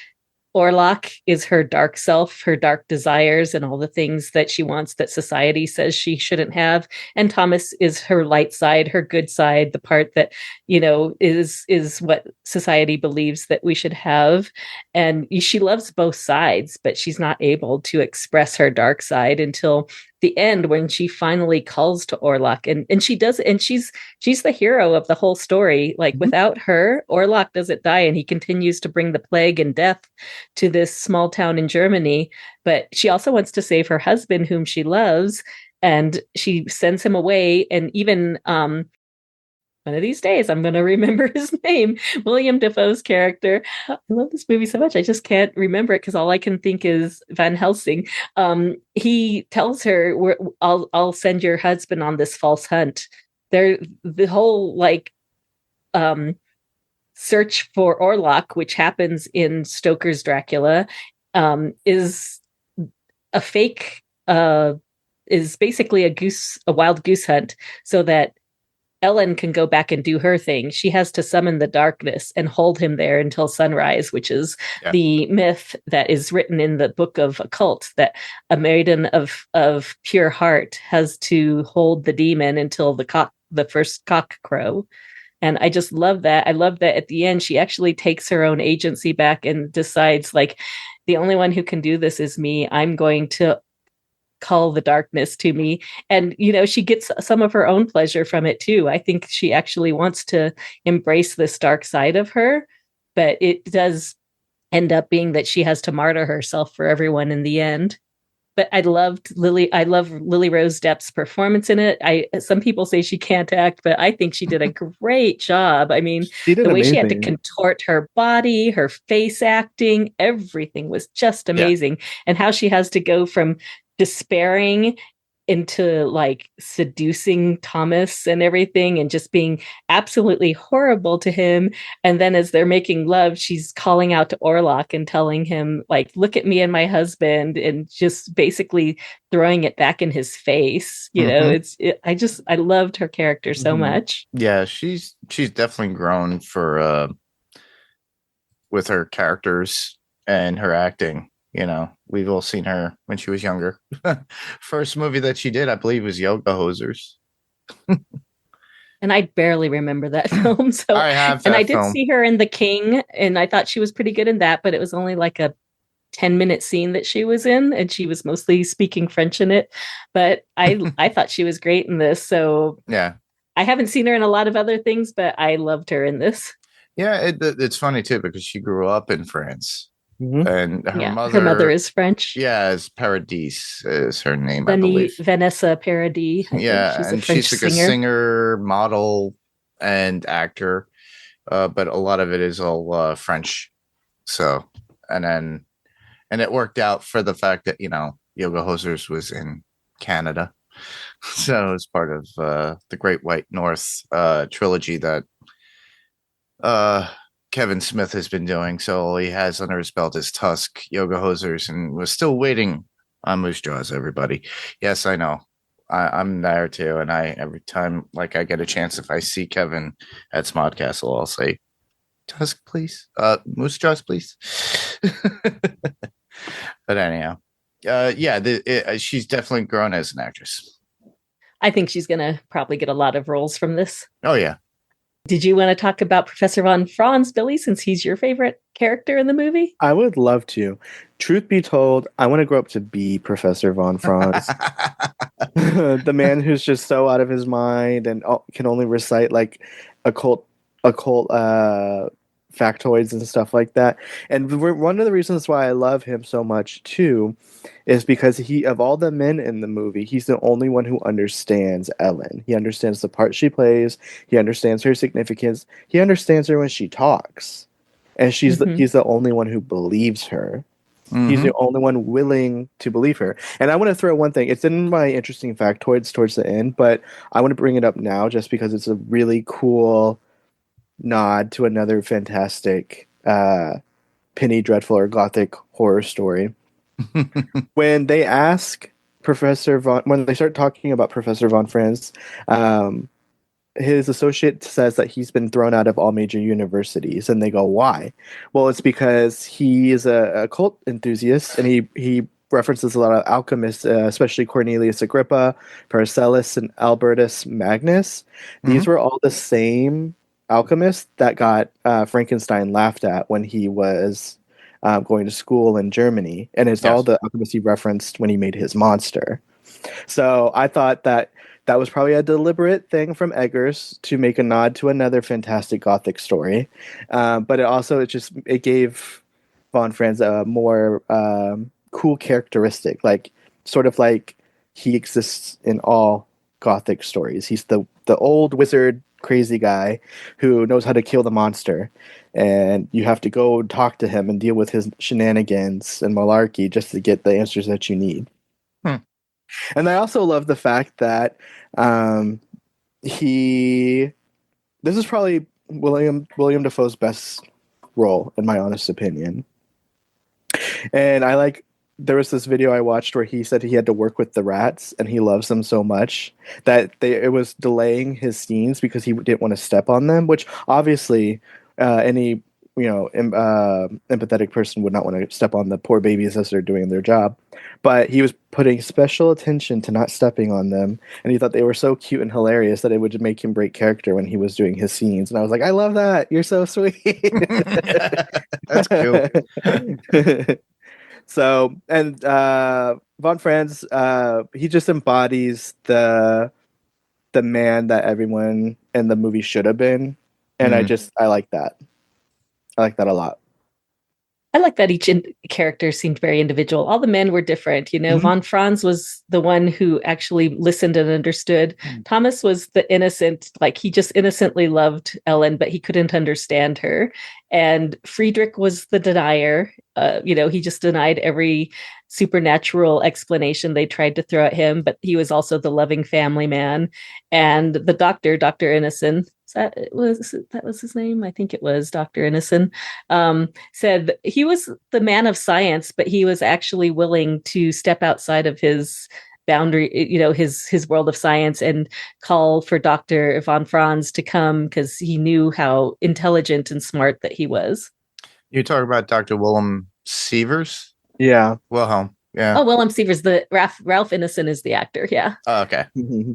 Orlok is her dark self, her dark desires, and all the things that she wants that society says she shouldn't have. And Thomas is her light side, her good side, the part that, is what society believes that we should have. And she loves both sides, but she's not able to express her dark side until the end, when she finally calls to Orlok, and she does, and she's the hero of the whole story. Like without her, Orlok doesn't die, and he continues to bring the plague and death to this small town in Germany. But she also wants to save her husband, whom she loves, and she sends him away. And even one of these days, I'm going to remember his name. William Dafoe's character. I love this movie so much. I just can't remember it because all I can think is Van Helsing. He tells her, I'll send your husband on this false hunt. The whole search for Orlok, which happens in Stoker's Dracula, is a fake, is basically a wild goose hunt, so that Ellen can go back and do her thing. She has to summon the darkness and hold him there until sunrise, which is the myth that is written in the book of occult, that a maiden of pure heart has to hold the demon until the first cock crow. And I just love that. I love that at the end, she actually takes her own agency back and decides, like, the only one who can do this is me. I'm going to call the darkness to me. And, she gets some of her own pleasure from it too. I think she actually wants to embrace this dark side of her, but it does end up being that she has to martyr herself for everyone in the end. But I love Lily Rose Depp's performance in it. Some people say she can't act, but I think she did a great job. The way amazing. She had to contort her body, her face acting, everything was just amazing. And how she has to go from despairing into like seducing Thomas and everything and just being absolutely horrible to him. And then as they're making love, she's calling out to Orlok and telling him, like, look at me and my husband, and just basically throwing it back in his face. You know, I loved her character so much. Yeah, she's definitely grown for with her characters and her acting. You know, we've all seen her when she was younger. First movie that she did, I believe, was Yoga Hosers. And I barely remember that film. So I have that and I did film. see her in The King, and I thought she was pretty good in that, but it was only like a 10-minute scene that she was in, and she was mostly speaking French in it. But I thought she was great in this. So Yeah. I haven't seen her in a lot of other things, but I loved her in this. Yeah, it's funny too because she grew up in France. And her mother is French. Yeah, is Paradis is her name, I believe. Vanessa Paradis. Yeah, she's like a singer, model, and actor. But a lot of it is all French. So, and it worked out for the fact that, you know, Yoga Hosers was in Canada. So it's part of the Great White North trilogy that Kevin Smith has been doing. So all he has under his belt is Tusk, Yoga Hosers, and was still waiting on Moose Jaws, everybody. Yes, I know. I'm there too. And every time like I get a chance, if I see Kevin at Smodcastle, I'll say, Tusk, please. Moose Jaws, please. But anyhow, she's definitely grown as an actress. I think she's going to probably get a lot of roles from this. Oh, yeah. Did you want to talk about Professor Von Franz, Billy, since he's your favorite character in the movie? I would love to. Truth be told, I want to grow up to be Professor Von Franz. The man who's just so out of his mind and can only recite like occult factoids and stuff like that. And one of the reasons why I love him so much too is because of all the men in the movie, he's the only one who understands Ellen. He understands the part she plays. He understands her significance. He understands her when she talks. And he's the only one who believes her. He's the only one willing to believe her. And I want to throw one thing. It's in my interesting factoids towards the end, but I want to bring it up now just because it's a really cool nod to another fantastic penny dreadful or gothic horror story. When they ask when they start talking about Professor Von Franz, his associate says that he's been thrown out of all major universities, and they go, why? Well, it's because he is a cult enthusiast, and he references a lot of alchemists, especially Cornelius Agrippa, Paracelsus, and Albertus Magnus. These were all the same alchemist that got Frankenstein laughed at when he was going to school in Germany, and it's all the alchemists he referenced when he made his monster. So I thought that was probably a deliberate thing from Eggers to make a nod to another fantastic gothic story, but it gave Von Franz a more cool characteristic, like sort of like he exists in all gothic stories. He's the old wizard crazy guy who knows how to kill the monster, and you have to go talk to him and deal with his shenanigans and malarkey just to get the answers that you need. And I also love the fact that this is probably William Dafoe's best role, in my honest opinion. And there was this video I watched where he said he had to work with the rats, and he loves them so much that it was delaying his scenes because he didn't want to step on them, which obviously any empathetic person would not want to step on the poor babies as they're doing their job. But he was putting special attention to not stepping on them, and he thought they were so cute and hilarious that it would make him break character when he was doing his scenes. And I was like, I love that. You're so sweet. That's cute. So, and Von Franz, he just embodies the man that everyone in the movie should have been, and I like that. I like that a lot. I like that each character seemed very individual. All the men were different. Von Franz was the one who actually listened and understood. Thomas was the innocent, like he just innocently loved Ellen, but he couldn't understand her. And Friedrich was the denier. He just denied every supernatural explanation they tried to throw at him, but he was also the loving family man. And the doctor, Dr. Innocent, that was his name? I think it was Dr. Innocent, said he was the man of science, but he was actually willing to step outside of his boundary, his world of science, and call for Dr. Von Franz to come because he knew how intelligent and smart that he was. You talk about Dr. Willem Sievers? Yeah. Wilhelm. Yeah. Oh, Willem Sievers. The Ralph Ineson is the actor. Yeah. Oh, okay.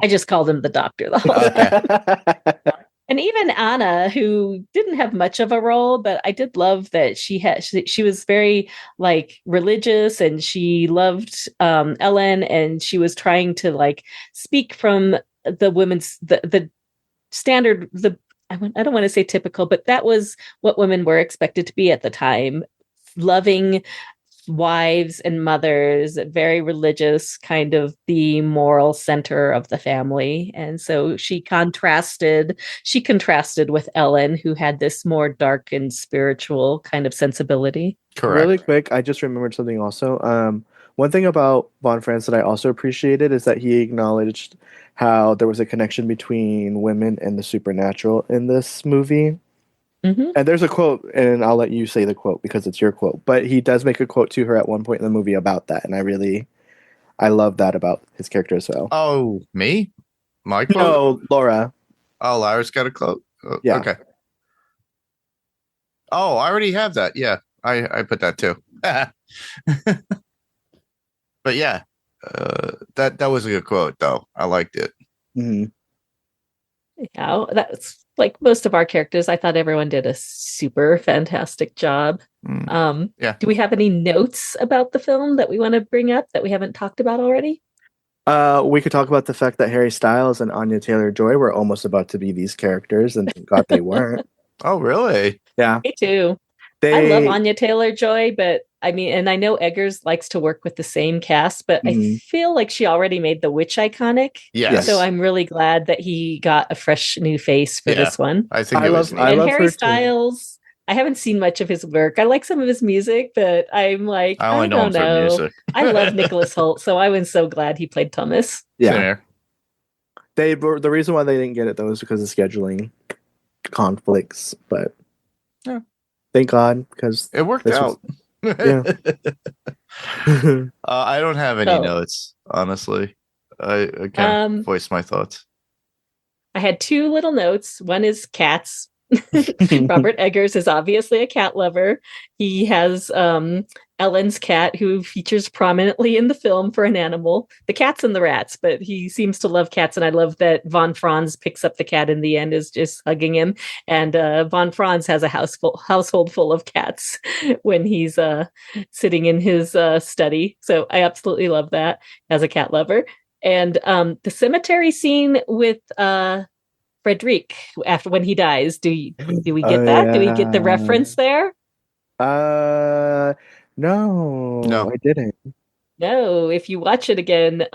I just called him the doctor the whole time. And even Anna, who didn't have much of a role, but I did love that she was very like religious, and she loved Ellen, and she was trying to like speak from the women's the standard, I don't want to say typical, but that was what women were expected to be at the time. Loving wives and mothers, very religious, kind of the moral center of the family. And so she contrasted with Ellen, who had this more dark and spiritual kind of sensibility. Correct. Really quick, I just remembered something also. One thing about Von Franz that I also appreciated is that he acknowledged how there was a connection between women and the supernatural in this movie. Mm-hmm. And there's a quote, and I'll let you say the quote because it's your quote, but he does make a quote to her at one point in the movie about that, and I love that about his character as well. Oh, me? My quote? No, Laura. Oh, Lara's got a quote? Oh, yeah. Okay. Oh, I already have that. Yeah, I put that too. But yeah, that was a good quote, though. I liked it. Mm-hmm. Yeah, that's like most of our characters. I thought everyone did a super fantastic job. Yeah. Do we have any notes about the film that we want to bring up that we haven't talked about already? We could talk about the fact that Harry Styles and Anya Taylor-Joy were almost about to be these characters, and thank God they weren't. Oh, really? Yeah. Me too. I love Anya Taylor-Joy, but I mean, and I know Eggers likes to work with the same cast, but I feel like she already made The Witch iconic. Yes. So I'm really glad that he got a fresh new face for this one. I think I love Harry her Styles, too. I haven't seen much of his work. I like some of his music, but I'm like, I only know him for music. I love Nicholas Hoult, so I was so glad he played Thomas. Yeah. The reason why they didn't get it though is because of scheduling conflicts, but thank God, because it worked out. Yeah. I don't have any notes, honestly. I can't voice my thoughts. I had two little notes. One is cats. Robert Eggers is obviously a cat lover. He has Ellen's cat, who features prominently in the film for an animal. The cats and the rats, but he seems to love cats, and I love that Von Franz picks up the cat in the end, is just hugging him. And Von Franz has a household full of cats when he's sitting in his study. So I absolutely love that as a cat lover. And the cemetery scene with Frederic after when he dies. Do we get that? Yeah. Do we get the reference there? No, I didn't. No, if you watch it again,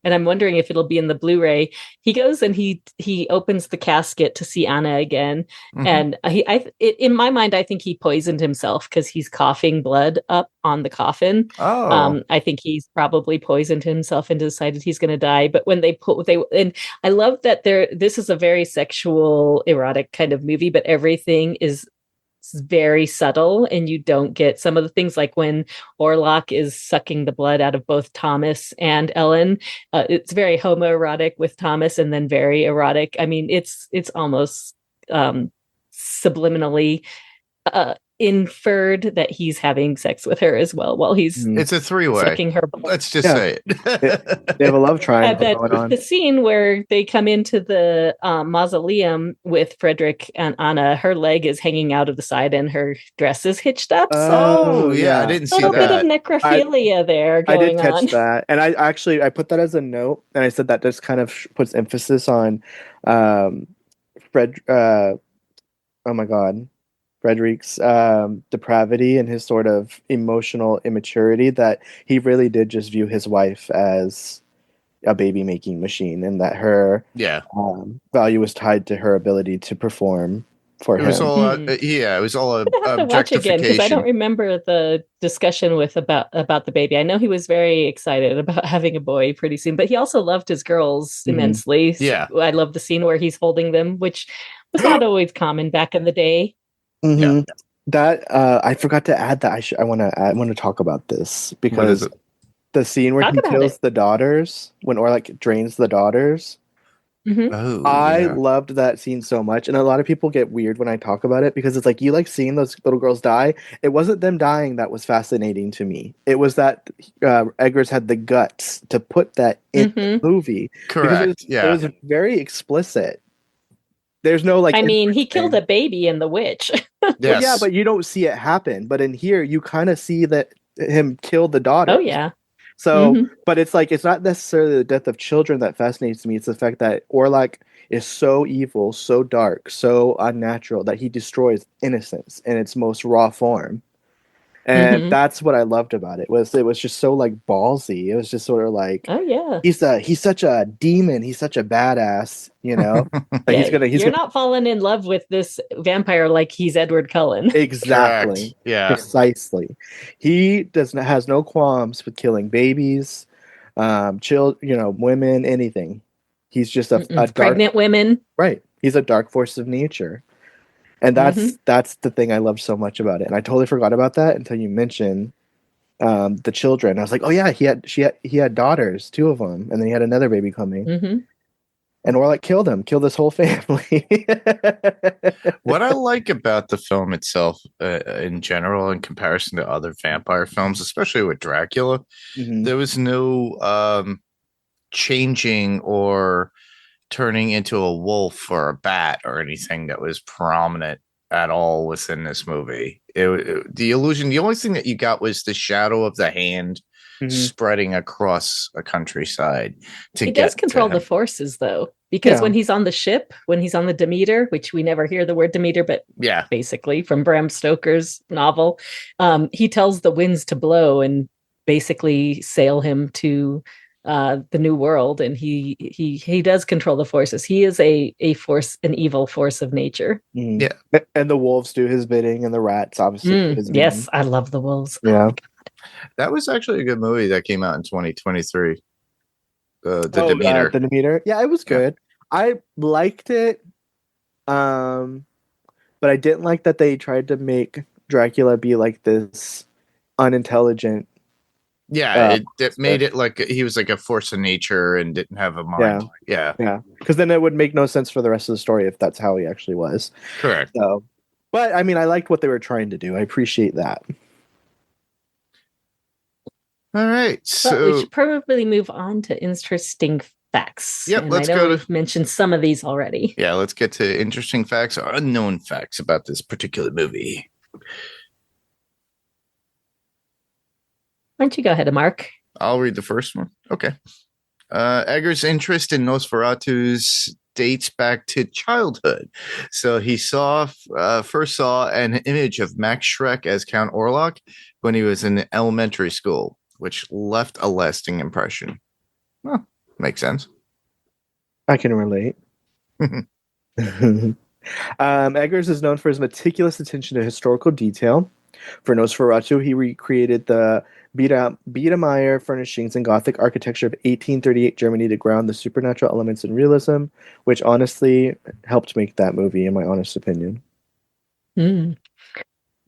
and I'm wondering if it'll be in the Blu-ray. He goes and he opens the casket to see Anna again, and in my mind, I think he poisoned himself because he's coughing blood up on the coffin. I think he's probably poisoned himself and decided he's going to die. But when and I love that this is a very sexual, erotic kind of movie, but everything is very subtle, and you don't get some of the things like when Orlok is sucking the blood out of both Thomas and Ellen. It's very homoerotic with Thomas, and then very erotic. I mean, it's almost subliminally inferred that he's having sex with her as well while he's it's a three-way sucking her blood. Let's just say it. They have a love triangle going on. The scene where they come into the mausoleum with Frederick and Anna, her leg is hanging out of the side and her dress is hitched up. I didn't see that. A little bit of necrophilia there going on. I did catch that, and I put that as a note, and I said that just kind of puts emphasis on Fred. Oh my God. Frederick's depravity and his sort of emotional immaturity, that he really did just view his wife as a baby making machine, and that her value was tied to her ability to perform for him. It was all it was all I have to watch again because I don't remember the discussion with about the baby. I know he was very excited about having a boy pretty soon, but he also loved his girls immensely. Yeah, I love the scene where he's holding them, which was not always common back in the day. Yeah. That I forgot to add that I want to talk about this, because the scene where he kills the daughters, when Orlok drains the daughters. I loved that scene so much, and a lot of people get weird when I talk about it, because it's like, you like seeing those little girls die. It wasn't them dying that was fascinating to me. It was that Eggers had the guts to put that in the movie. Correct. It was very explicit. There's no like. I mean, he killed a baby and the witch. Yes. Well, yeah, but you don't see it happen. But in here, you kind of see that him kill the daughter. Oh yeah. So, but it's like, it's not necessarily the death of children that fascinates me. It's the fact that Orlok is so evil, so dark, so unnatural, that he destroys innocence in its most raw form. And that's what I loved about it. It was just so like ballsy. It was just sort of like, oh yeah, he's such a demon. He's such a badass. You know, like you're not falling in love with this vampire like he's Edward Cullen. Exactly. Correct. Yeah. Precisely. He has no qualms with killing babies, women, anything. He's just a dark, pregnant women. Right. He's a dark force of nature. And that's the thing I loved so much about it. And I totally forgot about that until you mentioned the children. I was like, oh yeah, he had daughters, 2 of them, and then he had another baby coming. And Orlok killed this whole family. What I like about the film itself, in general, in comparison to other vampire films, especially with Dracula, there was no changing or turning into a wolf or a bat or anything that was prominent at all within this movie. The illusion, the only thing that you got was the shadow of the hand spreading across a countryside. He does control the forces, though, because when he's on the ship, when he's on the Demeter, which we never hear the word Demeter, but basically from Bram Stoker's novel, he tells the winds to blow and basically sail him to the new world, and he does control the forces. He is a force, an evil force of nature. Yeah, and the wolves do his bidding, and the rats obviously do his bidding. Yes, I love the wolves. Yeah. That was actually a good movie that came out in 2023. The Demeter. The Demeter. Yeah, it was good. I liked it, but I didn't like that they tried to make Dracula be like this unintelligent. Yeah, it made it like he was like a force of nature and didn't have a mind. Yeah. Because then it would make no sense for the rest of the story if that's how he actually was. Correct. So, but I mean, I liked what they were trying to do. I appreciate that. All right, so we should probably move on to interesting facts. Yep, and let's I know go we've mentioned some of these already. Yeah, let's get to interesting facts or unknown facts about this particular movie. Why don't you go ahead, Mark? I'll read the first one. Okay. Eggers' interest in Nosferatu's dates back to childhood. So he first saw an image of Max Schreck as Count Orlok when he was in elementary school, which left a lasting impression. Well, makes sense. I can relate. Eggers is known for his meticulous attention to historical detail. For Nosferatu, he recreated the Biedermeier furnishings and Gothic architecture of 1838 Germany to ground the supernatural elements in realism, which honestly helped make that movie, in my honest opinion.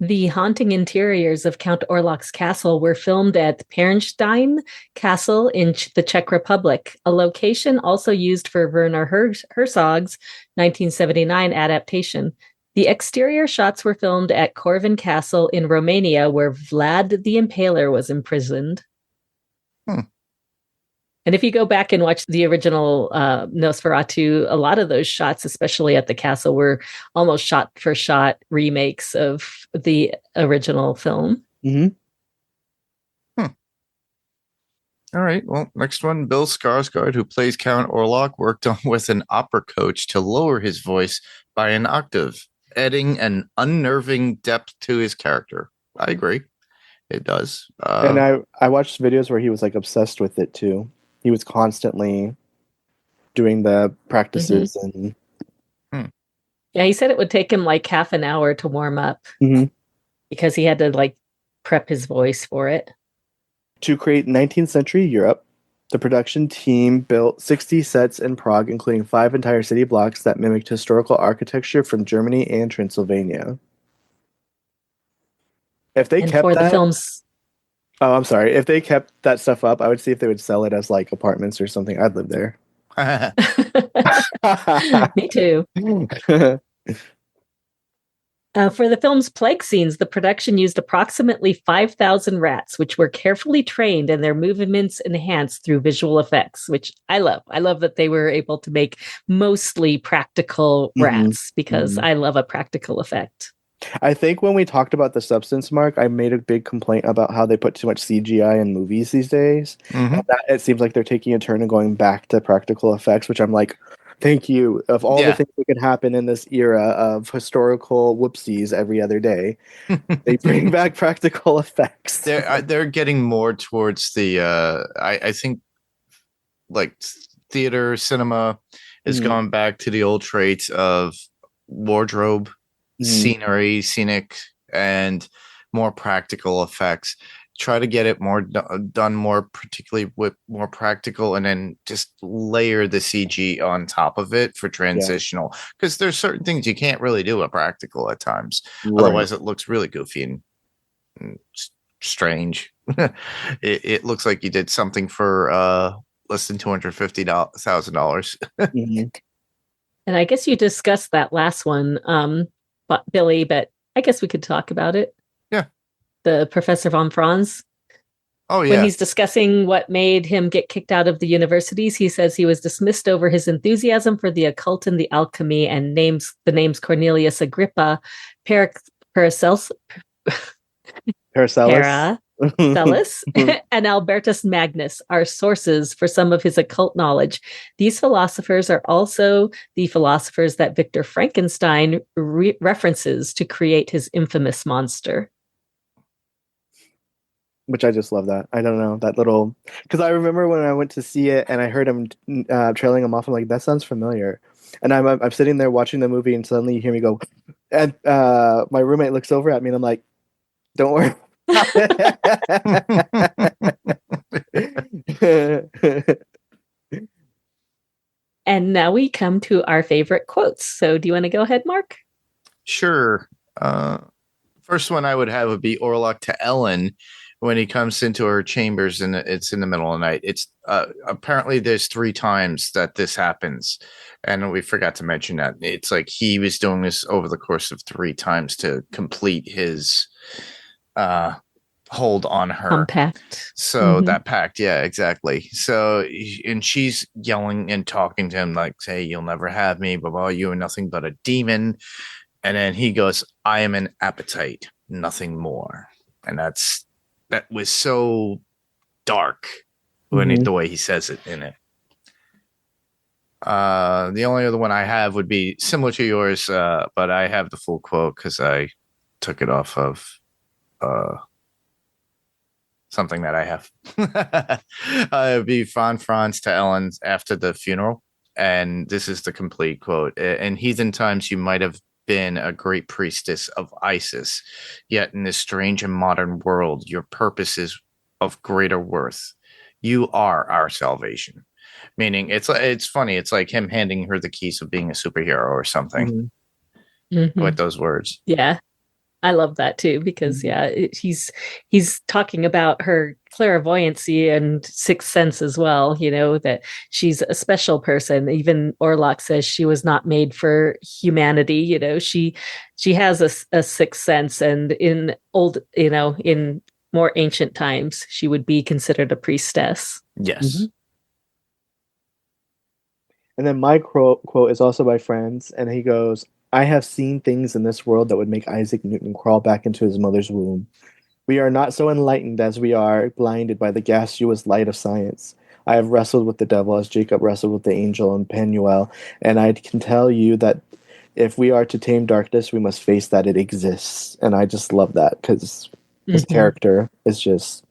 The haunting interiors of Count Orlok's castle were filmed at Pernstein Castle in the Czech Republic, a location also used for Werner Herzog's 1979 adaptation. The exterior shots were filmed at Corvin Castle in Romania, where Vlad the Impaler was imprisoned. And if you go back and watch the original Nosferatu, a lot of those shots, especially at the castle, were almost shot-for-shot remakes of the original film. All right. Well, next one. Bill Skarsgård, who plays Count Orlok, worked on with an opera coach to lower his voice by an octave adding an unnerving depth to his character. I agree. It does. And I watched videos where he was like obsessed with it too. He was constantly doing the practices and Yeah, he said it would take him like half an hour to warm up Mhm. because he had to like prep his voice for it. To create 19th century Europe. The production team built 60 sets in Prague, including 5 entire city blocks that mimicked historical architecture from Germany and Transylvania. If they And kept for the that, film's oh, I'm sorry. If they kept that stuff up, I would see if they would sell it as like apartments or something. I'd live there. Me too. For the film's plague scenes, the production used approximately 5,000 rats, which were carefully trained and their movements enhanced through visual effects, which I love. I love that they were able to make mostly practical rats because I love a practical effect. I think when we talked about the substance mark, I made a big complaint about how they put too much CGI in movies these days. And that, it seems like they're taking a turn and going back to practical effects, which I'm like, thank you. Of all the things that could happen in this era of historical whoopsies every other day, they bring back practical effects. They're getting more towards the I think like theater cinema is going back to the old traits of wardrobe, scenery, scenic, and more practical effects. Try to get it more done more particularly with more practical, and then just layer the CG on top of it for transitional, because there's certain things you can't really do a practical at times. Otherwise it looks really goofy and strange. It looks like you did something for less than $250,000. And I guess you discussed that last one, Billy, but I guess we could talk about it. Yeah. The Professor von Franz. Oh, yeah. When he's discussing what made him get kicked out of the universities, he says he was dismissed over his enthusiasm for the occult and the alchemy, and names Cornelius Agrippa, Paracelsus, and Albertus Magnus are sources for some of his occult knowledge. These philosophers are also the philosophers that Victor Frankenstein references to create his infamous monster. Which I just love that. I don't know, that little... Because I remember when I went to see it and I heard him trailing him off, I'm like, that sounds familiar. And I'm sitting there watching the movie and suddenly you hear me go, and my roommate looks over at me and I'm like, don't worry. And now we come to our favorite quotes. So do you want to go ahead, Mark? Sure. First one I would have would be Orlok to Ellen when he comes into her chambers and it's in the middle of the night. It's apparently there's 3 times that this happens, and we forgot to mention that. It's like he was doing this over the course of 3 times to complete his hold on her compact. So that pact, yeah, exactly. So, and she's yelling and talking to him like, "Hey, you'll never have me, blah blah. You are nothing but a demon." And then he goes, "I am an appetite, nothing more." And that was so dark when the way he says it in it. The only other one I have would be similar to yours, but I have the full quote because I took it off of something that I have. It would be von Franz to Ellen after the funeral. And this is the complete quote. "In heathen times, you might have been a great priestess of Isis, yet in this strange and modern world, your purpose is of greater worth. You are our salvation." Meaning, it's funny. It's like him handing her the keys of being a superhero or something with those words. Yeah, I love that too because he's talking about her clairvoyancy and sixth sense as well. You know, that she's a special person. Even Orlok says she was not made for humanity. You know, she has a sixth sense, and in in more ancient times, she would be considered a priestess. Yes. And then my quote is also by Franz, and he goes, "I have seen things in this world that would make Isaac Newton crawl back into his mother's womb. We are not so enlightened as we are blinded by the gaseous light of science. I have wrestled with the devil as Jacob wrestled with the angel in Penuel, and I can tell you that if we are to tame darkness, we must face that it exists. And I just love that because his character is just,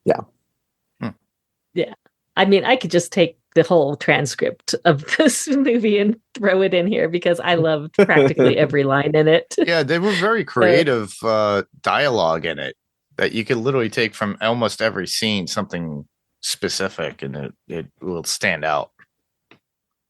yeah. Yeah. I mean, I could just take the whole transcript of this movie and throw it in here because I loved practically every line in it. Yeah, they were very creative dialogue in it that you could literally take from almost every scene something specific and it will stand out.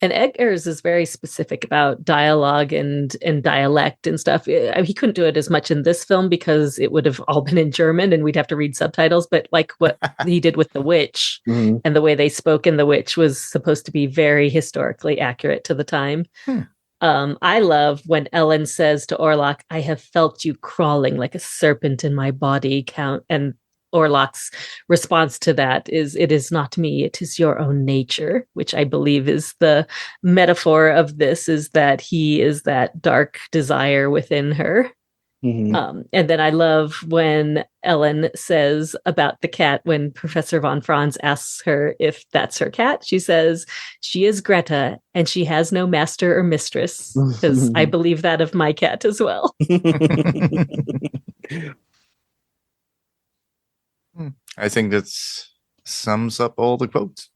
And Eggers is very specific about dialogue and dialect and stuff. He couldn't do it as much in this film because it would have all been in German and we'd have to read subtitles. But like what he did with The Witch and the way they spoke in The Witch was supposed to be very historically accurate to the time. I love when Ellen says to Orlok, "I have felt you crawling like a serpent in my body, Count." And Orlok's response to that is, "It is not me, it is your own nature," which I believe is the metaphor of this, is that he is that dark desire within her. And then I love when Ellen says about the cat, when Professor von Franz asks her if that's her cat, she says, "She is Greta and she has no master or mistress," because I believe that of my cat as well. I think that sums up all the quotes.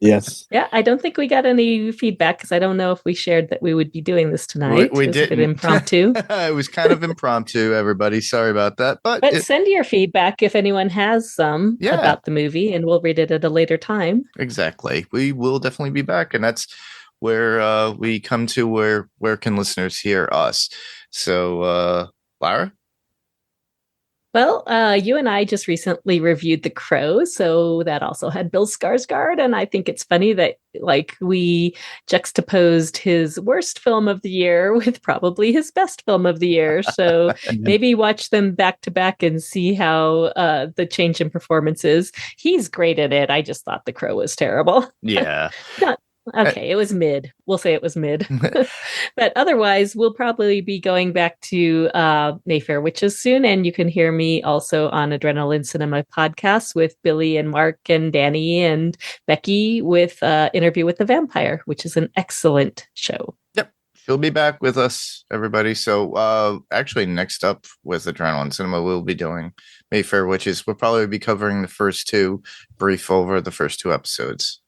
Yes. Yeah, I don't think we got any feedback because I don't know if we shared that we would be doing this tonight. We it was didn't. a bit impromptu. It was kind of impromptu, everybody. Sorry about that. But Send your feedback if anyone has some about the movie, and we'll read it at a later time. Exactly. We will definitely be back. And that's where we come to where can listeners hear us? So, Lara? Well, you and I just recently reviewed The Crow, so that also had Bill Skarsgård, and I think it's funny that like we juxtaposed his worst film of the year with probably his best film of the year. So maybe watch them back to back and see how the change in performance is. He's great at it. I just thought The Crow was terrible. Yeah. Okay, it was mid. We'll say it was mid. But otherwise, we'll probably be going back to Mayfair Witches soon. And you can hear me also on Adrenaline Cinema podcast with Billie and Mark and Danny and Becky with Interview with the Vampire, which is an excellent show. Yep. She'll be back with us, everybody. So actually, next up with Adrenaline Cinema, we'll be doing Mayfair Witches. We'll probably be covering the first two, brief over the first two episodes.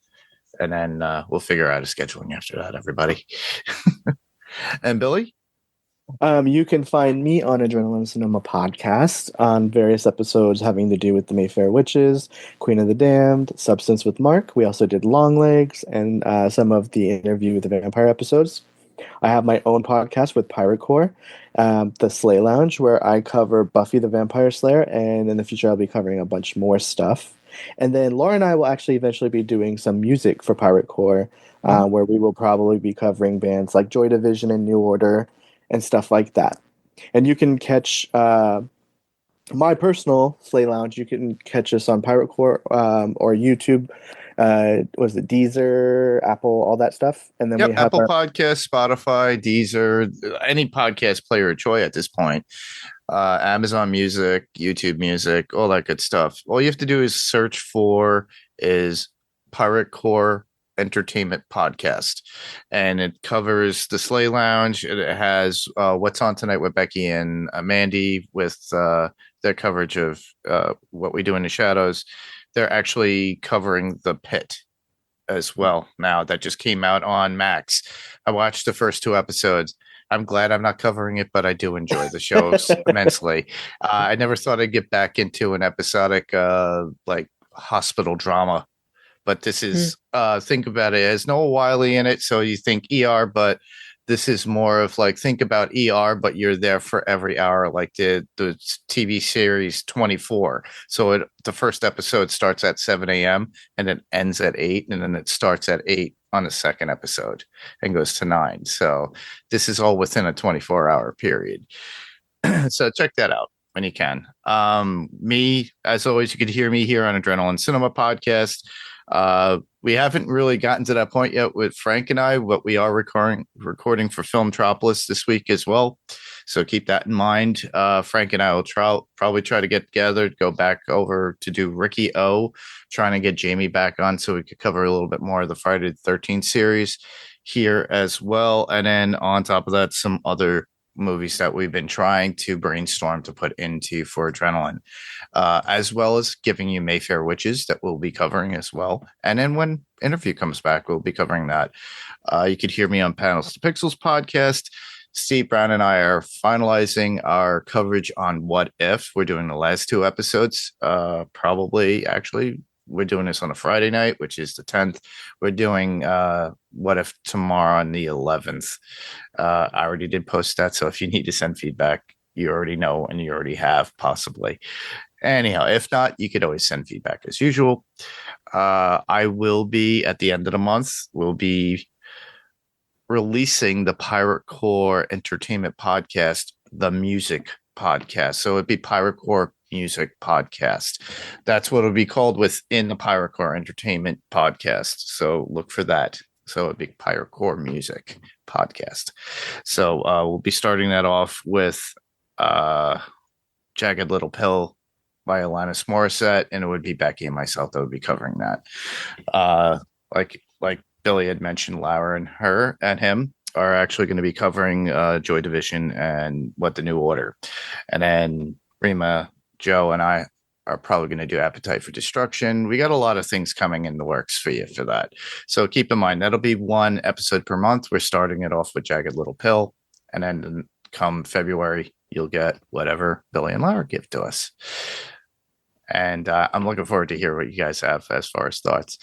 And then we'll figure out a scheduling after that, everybody. And Billy? You can find me on Adrenaline Cinema podcast on various episodes having to do with the Mayfair Witches, Queen of the Damned, Substance with Mark. We also did Longlegs and some of the Interview with the Vampire episodes. I have my own podcast with Pirate Core, the Slay Lounge, where I cover Buffy the Vampire Slayer, and in the future I'll be covering a bunch more stuff. And then Laura and I will actually eventually be doing some music for Pirate Core, where we will probably be covering bands like Joy Division and New Order and stuff like that. And you can catch my personal Slay Lounge. You can catch us on Pirate Core or YouTube. Was it Deezer, Apple, all that stuff? And then we have Apple Podcasts, Spotify, Deezer, any podcast player of choice at this point. Amazon Music, YouTube Music, all that good stuff. All you have to do is search for is Pirate Core Entertainment Podcast, and it covers the Slay Lounge. It has What's On Tonight with Becky and Mandy with their coverage of What We Do in the Shadows. They're actually covering The Pit as well now. That just came out on Max. I watched the first two episodes. I'm glad I'm not covering it, but I do enjoy the shows immensely. I never thought I'd get back into an episodic like hospital drama, but this is think about it. It has Noah Wiley in it, so you think ER, but this is more of like think about ER, but you're there for every hour, like the TV series 24. So the first episode starts at 7 a.m. and it ends at 8, and then it starts at 8 on the second episode and goes to 9. So this is all within a 24-hour period. So check that out when you can. Me, as always, you could hear me here on Adrenaline Cinema Podcast. We haven't really gotten to that point yet with Frank and I, but we are recording for Filmtropolis this week as well. So keep that in mind. Frank and I will probably try to get together, go back over to do Ricky O, trying to get Jamie back on so we could cover a little bit more of the Friday the 13th series. here as well. And then on top of that, some other movies that we've been trying to brainstorm to put into for Adrenaline, as well as giving you Mayfair Witches that we'll be covering as well. And then when Interview comes back, we'll be covering that. You could hear me on Panels to Pixels podcast. Steve Brown and I are finalizing our coverage on What If. We're doing the last 2 episodes. Actually, we're doing this on a Friday night, which is the 10th. We're doing What If tomorrow on the 11th. I already did post that, so if you need to send feedback, you already know and you already have, possibly. Anyhow, if not, you could always send feedback as usual. I will be, at the end of the month, we'll be releasing the Pirate Core Entertainment Podcast, the music podcast. So it'd be Pirate Core Music Podcast. That's what it'll be called within the Pirate Core Entertainment Podcast. So look for that. So it'd be Pirate Core Music Podcast. So we'll be starting that off with Jagged Little Pill by Alanis Morissette, and it would be Becky and myself that would be covering that. Like Billy had mentioned, Lara and her and him are actually going to be covering Joy Division and What the New Order. And then Rima, Joe, and I are probably going to do Appetite for Destruction. We got a lot of things coming in the works for you for that. So keep in mind, that'll be 1 episode per month. We're starting it off with Jagged Little Pill. And then come February, you'll get whatever Billy and Lara give to us. And I'm looking forward to hear what you guys have as far as thoughts.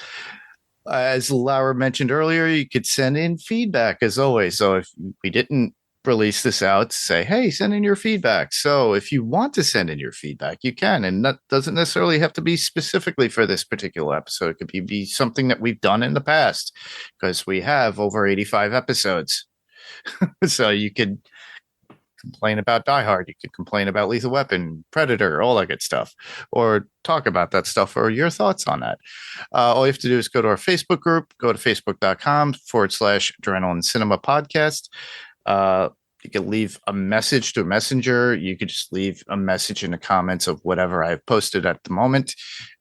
As Lara mentioned earlier, you could send in feedback as always. So if we didn't release this out, say, hey, send in your feedback. So if you want to send in your feedback, you can. And that doesn't necessarily have to be specifically for this particular episode. It could be something that we've done in the past, because we have over 85 episodes. So you could complain about Die Hard, you could complain about Lethal Weapon, Predator, all that good stuff, or talk about that stuff or your thoughts on that. All you have to do is go to our Facebook group, go to facebook.com/Adrenaline Cinema Podcast. You can leave a message to a messenger. You could just leave a message in the comments of whatever I've posted at the moment,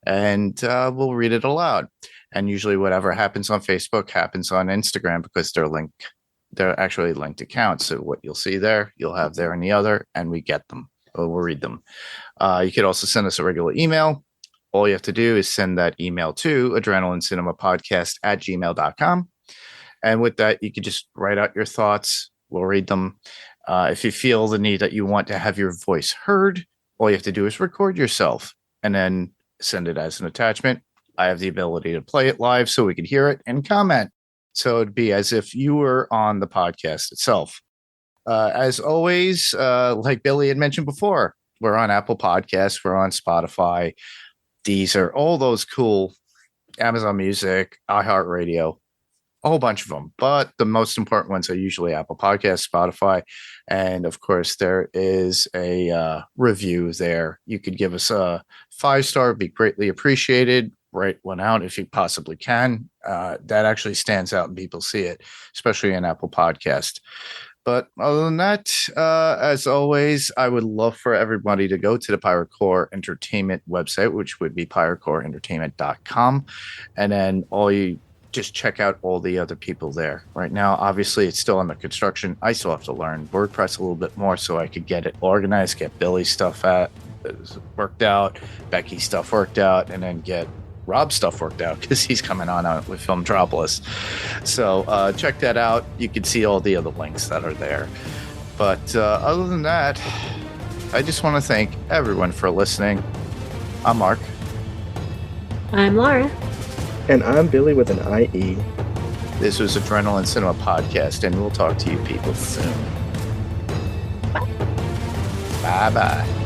and we'll read it aloud. And usually whatever happens on Facebook happens on Instagram, because they're actually linked accounts. So what you'll see there, you'll have there in the other, and we get them, or we'll read them. You could also send us a regular email. All you have to do is send that email to adrenalinecinemapodcast@gmail.com. And with that, you could just write out your thoughts. We'll read them. If you feel the need that you want to have your voice heard, all you have to do is record yourself and then send it as an attachment. I have the ability to play it live so we can hear it and comment. So it'd be as if you were on the podcast itself. As always, like Billy had mentioned before, we're on Apple Podcasts, we're on Spotify. These are all those cool, Amazon Music, iHeartRadio, a whole bunch of them. But the most important ones are usually Apple Podcasts, Spotify, and of course there is a review there. You could give us a 5-star, be greatly appreciated. Write one out if you possibly can. That actually stands out and people see it, especially in Apple Podcast. But other than that, as always, I would love for everybody to go to the Pirate Core Entertainment website, which would be piratecoreentertainment.com. And then you just check out all the other people there. Right now, obviously, it's still under construction. I still have to learn WordPress a little bit more so I could get it organized, get Billy's stuff worked out, Becky's stuff worked out, and then get Rob's stuff worked out, because he's coming on out with Filmtropolis. So check that out. You can see all the other links that are there. But other than that, I just want to thank everyone for listening. I'm Mark. I'm Lara. And I'm Billy with an IE. This was Adrenaline Cinema Podcast, and we'll talk to you people soon. Bye-bye.